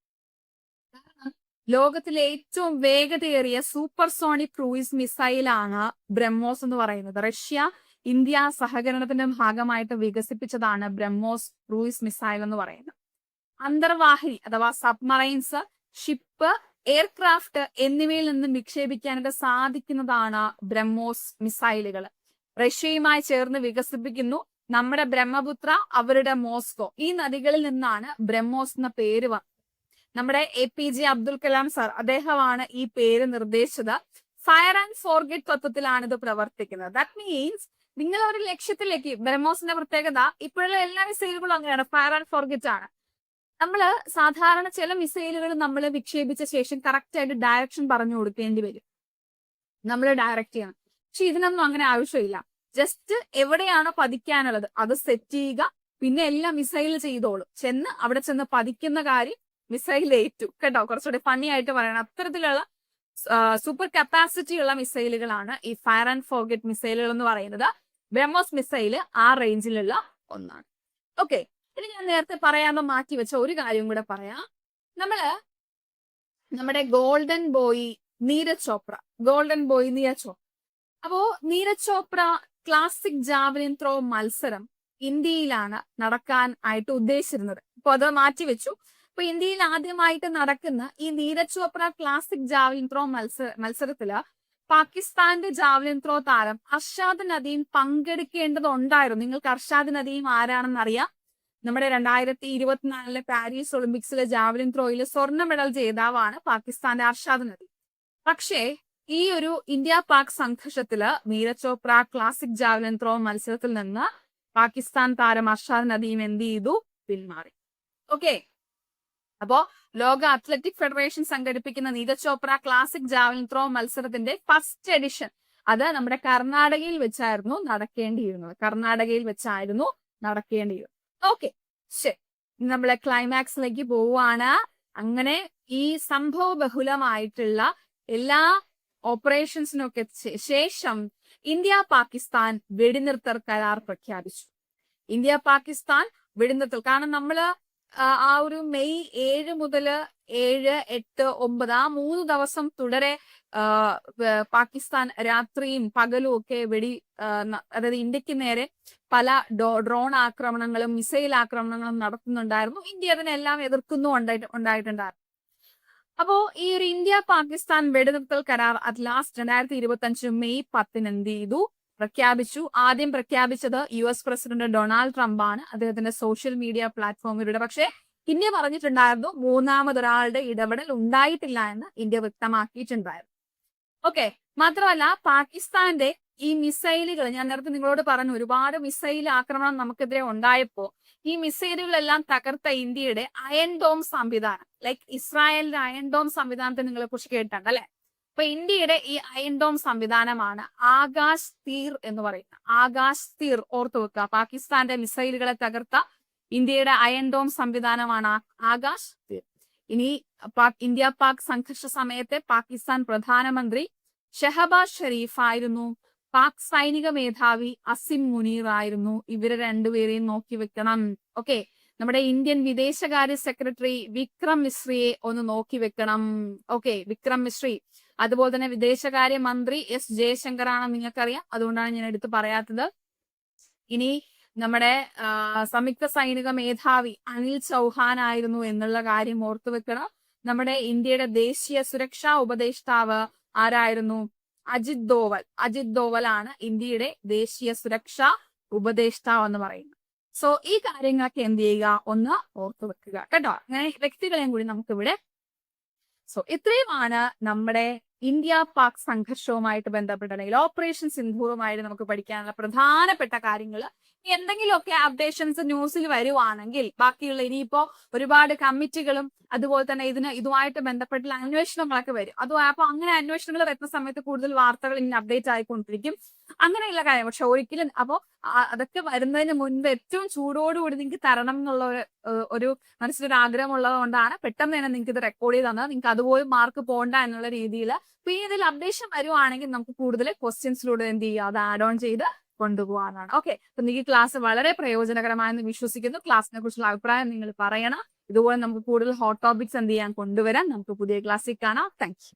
ലോകത്തിലെ ഏറ്റവും വേഗതയേറിയ സൂപ്പർസോണിക് ക്രൂയിസ് മിസൈലാണ് ബ്രഹ്മോസ് എന്ന് പറയുന്നത്. റഷ്യ ഇന്ത്യ സഹകരണത്തിന്റെ ഭാഗമായിട്ട് വികസിപ്പിച്ചതാണ് ബ്രഹ്മോസ് ക്രൂയിസ് മിസൈൽ എന്ന് പറയുന്നത്. അന്തർവാഹിനി അഥവാ സബ്മറൈൻസ്, ഷിപ്പ്, എയർക്രാഫ്റ്റ് എന്നിവയിൽ നിന്നും വിക്ഷേപിക്കാനായിട്ട് സാധിക്കുന്നതാണ് ബ്രഹ്മോസ് മിസൈലുകൾ. റഷ്യയുമായി ചേർന്ന് വികസിപ്പിക്കുന്നു. നമ്മുടെ ബ്രഹ്മപുത്ര, അവരുടെ മോസ്കോ, ഈ നദികളിൽ നിന്നാണ് ബ്രഹ്മോസ് എന്ന പേര് വന്നത്. നമ്മുടെ APJ അബ്ദുൽ കലാം സാർ, അദ്ദേഹമാണ് ഈ പേര് നിർദ്ദേശിച്ചത്. ഫയർ ആൻഡ് ഫോർഗെറ്റ് തത്വത്തിലാണ് ഇത് പ്രവർത്തിക്കുന്നത്. ദാറ്റ് മീൻസ് നിങ്ങൾ ഒരു ലക്ഷ്യത്തിലേക്ക്, ബ്രഹ്മോസിന്റെ പ്രത്യേകത ഇപ്പോഴുള്ള എല്ലാ മിസൈലുകളും അങ്ങനെയാണ്, ഫയർ ആൻഡ് ഫോർഗെറ്റ് ആണ്. സാധാരണ ചില മിസൈലുകൾ നമ്മൾ വിക്ഷേപിച്ച ശേഷം കറക്റ്റ് ആയിട്ട് ഡയറക്ഷൻ പറഞ്ഞു കൊടുക്കേണ്ടി വരും, നമ്മൾ ഡയറക്റ്റ് ചെയ്യണം. പക്ഷെ ഇതിനൊന്നും അങ്ങനെ ആവശ്യമില്ല. ജസ്റ്റ് എവിടെയാണോ പതിക്കാനുള്ളത് അത് സെറ്റ് ചെയ്യുക, പിന്നെ എല്ലാം മിസൈൽ ചെയ്തോളും. അവിടെ ചെന്ന് പതിക്കുന്ന കാര്യം മിസൈൽ ഏറ്റു. കേട്ടോ, കുറച്ചുകൂടി ഫണ്ണി ആയിട്ട് പറയണം. അത്തരത്തിലുള്ള സൂപ്പർ കപ്പാസിറ്റി ഉള്ള മിസൈലുകളാണ് ഈ ഫയർ ആൻഡ് ഫോർഗെറ്റ് മിസൈലുകൾ എന്ന് പറയുന്നത്. ബ്രഹ്മോസ് മിസൈൽ ആ റേഞ്ചിലുള്ള ഒന്നാണ്. ഓക്കെ, ഇനി ഞാൻ നേരത്തെ പറയാതെ മാറ്റി വെച്ച ഒരു കാര്യം കൂടെ പറയാം. നമ്മുടെ ഗോൾഡൻ ബോയ് നീരജ് ചോപ്ര. അപ്പോ Neeraj Chopra classic javelin throw മത്സരം ഇന്ത്യയിലാണ് നടക്കാൻ ആയിട്ട് ഉദ്ദേശിച്ചിരുന്നത്. അപ്പൊ അത് മാറ്റിവെച്ചു. അപ്പൊ ഇന്ത്യയിൽ ആദ്യമായിട്ട് നടക്കുന്ന ഈ Neeraj Chopra classic javelin throw മത്സരത്തില് പാകിസ്ഥാന്റെ ജാവലിൻ ത്രോ താരം അർഷാദ് നദീം പങ്കെടുക്കേണ്ടതുണ്ടായിരുന്നു. നിങ്ങൾക്ക് അർഷാദ് നദീം ആരാണെന്ന് അറിയാം. നമ്മുടെ 2024 പാരീസ് ഒളിമ്പിക്സിലെ ജാവലിൻ ത്രോയിൽ സ്വർണ്ണ മെഡൽ ജേതാവാണ് പാകിസ്ഥാന്റെ അർഷാദ് നദീം. പക്ഷേ ഈ ഒരു ഇന്ത്യ പാക് സംഘർഷത്തില് Neeraj Chopra classic javelin throw മത്സരത്തിൽ നിന്ന് പാകിസ്ഥാൻ താരം അർഷാദ് നദീം എന്ത് ചെയ്തു, പിന്മാറി. ഓക്കെ, അപ്പോ ലോക അത്ലറ്റിക് ഫെഡറേഷൻ സംഘടിപ്പിക്കുന്ന Neeraj Chopra classic javelin throw മത്സരത്തിന്റെ ഫസ്റ്റ് എഡിഷൻ അത് നമ്മുടെ കർണാടകയിൽ വെച്ചായിരുന്നു നടക്കേണ്ടിയിരുന്നത്. ഓക്കെ, ശരി, നമ്മളെ ക്ലൈമാക്സിലേക്ക് പോവുകയാണ്. അങ്ങനെ ഈ സംഭവ ബഹുലമായിട്ടുള്ള എല്ലാ ഓപ്പറേഷൻസിനൊക്കെ ശേഷം ഇന്ത്യ പാകിസ്ഥാൻ വെടിനിർത്തൽ കരാർ പ്രഖ്യാപിച്ചു. കാരണം നമ്മള് ആ ഒരു മെയ് 7 മുതൽ 7, 8, 9 ആ 3 ദിവസം തുടരെ പാകിസ്ഥാൻ രാത്രിയും പകലും ഒക്കെ അതായത് ഇന്ത്യക്ക് നേരെ പല ഡ്രോൺ ആക്രമണങ്ങളും മിസൈൽ ആക്രമണങ്ങളും നടത്തുന്നുണ്ടായിരുന്നു. ഇന്ത്യ അതിനെല്ലാം ഉണ്ടായിട്ടുണ്ടായിരുന്നു. അപ്പോ ഈ ഒരു ഇന്ത്യ പാകിസ്ഥാൻ വെടിനിർത്തൽ കരാർ അറ്റ് ലാസ്റ്റ് 2025 മെയ് 10 എന്ത് ചെയ്തു, പ്രഖ്യാപിച്ചു. ആദ്യം പ്രഖ്യാപിച്ചത് US പ്രസിഡന്റ് ഡൊണാൾഡ് ട്രംപ് ആണ്, അദ്ദേഹത്തിന്റെ സോഷ്യൽ മീഡിയ പ്ലാറ്റ്ഫോമിലൂടെ. പക്ഷെ ഇന്ത്യ പറഞ്ഞിട്ടുണ്ടായിരുന്നു മൂന്നാമതൊരാളുടെ ഇടപെടൽ ഉണ്ടായിട്ടില്ല എന്ന് ഇന്ത്യ വ്യക്തമാക്കിയിട്ടുണ്ടായിരുന്നു. ഓക്കെ, മാത്രമല്ല പാകിസ്ഥാന്റെ ഈ മിസൈലുകൾ, ഞാൻ നേരത്തെ നിങ്ങളോട് പറഞ്ഞു ഒരുപാട് മിസൈൽ ആക്രമണം നമുക്കെതിരെ ഉണ്ടായപ്പോ ഈ മിസൈലുകളെല്ലാം തകർത്ത ഇന്ത്യയുടെ അയൺ ഡോം സംവിധാനം, ലൈക്ക് ഇസ്രായേലിന്റെ അയൺ ഡോം സംവിധാനത്തെ നിങ്ങളെ കുറിച്ച് കേട്ടിട്ടുണ്ട് അല്ലെ. അപ്പൊ ഇന്ത്യയുടെ ഈ അയൺ ഡോം സംവിധാനമാണ് ആകാശ് തീർ എന്ന് പറയുന്നത്. ആകാശ് തീർ ഓർത്തു വെക്കുക. പാകിസ്ഥാന്റെ മിസൈലുകളെ തകർത്ത ഇന്ത്യയുടെ അയൺ ഡോം സംവിധാനമാണ് ആകാശ് തീർ. ഇനി ഇന്ത്യ പാക് സംഘർഷ സമയത്തെ പാകിസ്ഥാൻ പ്രധാനമന്ത്രി ഷെഹബാസ് ഷെരീഫ് ആയിരുന്നു. പാക് സൈനിക മേധാവി അസിം മുനീർ ആയിരുന്നു. ഇവരെ രണ്ടുപേരെയും നോക്കി വെക്കണം. ഓക്കെ, നമ്മുടെ ഇന്ത്യൻ വിദേശകാര്യ സെക്രട്ടറി വിക്രം മിശ്രിയെ ഒന്ന് നോക്കി വെക്കണം. ഓക്കെ, വിക്രം മിശ്രി. അതുപോലെ തന്നെ വിദേശകാര്യ മന്ത്രി എസ് ജയശങ്കർ ആണെന്ന് നിങ്ങൾക്കറിയാം, അതുകൊണ്ടാണ് ഞാൻ എടുത്ത് പറയാത്തത്. ഇനി നമ്മുടെ സംയുക്ത സൈനിക മേധാവി അനിൽ ചൗഹാൻ ആയിരുന്നു എന്നുള്ള കാര്യം ഓർത്തു വെക്കണം. നമ്മുടെ ഇന്ത്യയുടെ ദേശീയ സുരക്ഷാ ഉപദേഷ്ടാവ് ആരായിരുന്നു? അജിത് ദോവൽ. അജിത് ദോവൽ ആണ് ഇന്ത്യയുടെ ദേശീയ സുരക്ഷാ ഉപദേഷ്ടാവ് എന്ന് പറയുന്നത്. സോ ഈ കാര്യങ്ങളൊക്കെ എന്ത് ചെയ്യുക, ഒന്ന് ഓർത്തു വെക്കുക കേട്ടോ. അങ്ങനെ വ്യക്തികളെയും കൂടി നമുക്കിവിടെ. സോ ഇത്രയുമാണ് നമ്മുടെ ഇന്ത്യ പാക് സംഘർഷവുമായിട്ട് ബന്ധപ്പെട്ട അല്ലെങ്കിൽ ഓപ്പറേഷൻ സിന്ധൂറുമായിട്ട് നമുക്ക് പഠിക്കാനുള്ള പ്രധാനപ്പെട്ട കാര്യങ്ങൾ. എന്തെങ്കിലുമൊക്കെ അപ്ഡേഷൻസ് ന്യൂസിൽ വരുവാണെങ്കിൽ ബാക്കിയുള്ള ഇനിയിപ്പോ ഒരുപാട് കമ്മിറ്റികളും അതുപോലെ തന്നെ ഇതുമായിട്ട് ബന്ധപ്പെട്ടുള്ള അന്വേഷണങ്ങളൊക്കെ വരും. അപ്പൊ അങ്ങനെ അന്വേഷണങ്ങൾ വരുന്ന സമയത്ത് കൂടുതൽ വാർത്തകൾ ഇങ്ങനെ അപ്ഡേറ്റ് ആയിക്കൊണ്ടിരിക്കും, അങ്ങനെയുള്ള കാര്യം. പക്ഷെ ഒരിക്കലും അതൊക്കെ വരുന്നതിന് മുൻപ് ഏറ്റവും ചൂടോടുകൂടി നിങ്ങൾക്ക് തരണം എന്നുള്ള ഒരു മനസ്സിലൊരു ആഗ്രഹം ഉള്ളത് കൊണ്ടാണ് പെട്ടെന്ന് തന്നെ നിങ്ങൾക്ക് ഇത് റെക്കോർഡ് ചെയ്ത് തന്നത്. നിങ്ങൾക്ക് അതുപോലും മാർക്ക് പോകണ്ട എന്നുള്ള രീതിയിൽ. അപ്പൊ ഇതിൽ അപ്ഡേഷൻ വരുവാണെങ്കിൽ നമുക്ക് കൂടുതൽ ക്വസ്റ്റ്യൻസിലൂടെ എന്ത് ചെയ്യുക, അത് ആഡ് ഓൺ ചെയ്ത് കൊണ്ടുപോകാനാണ്. ഓക്കെ, അപ്പൊ നിങ്ങൾക്ക് ക്ലാസ് വളരെ പ്രയോജനകരമായെന്ന് വിശ്വസിക്കുന്നു. ക്ലാസ്സിനെ കുറിച്ചുള്ള അഭിപ്രായം നിങ്ങൾ പറയണം. ഇതുപോലെ നമുക്ക് കൂടുതൽ ഹോട്ട് ടോപ്പിക്സ് എന്ത് ചെയ്യാൻ കൊണ്ടുവരാൻ നമുക്ക് പുതിയ ക്ലാസ്സിൽ കാണാം. Thank you.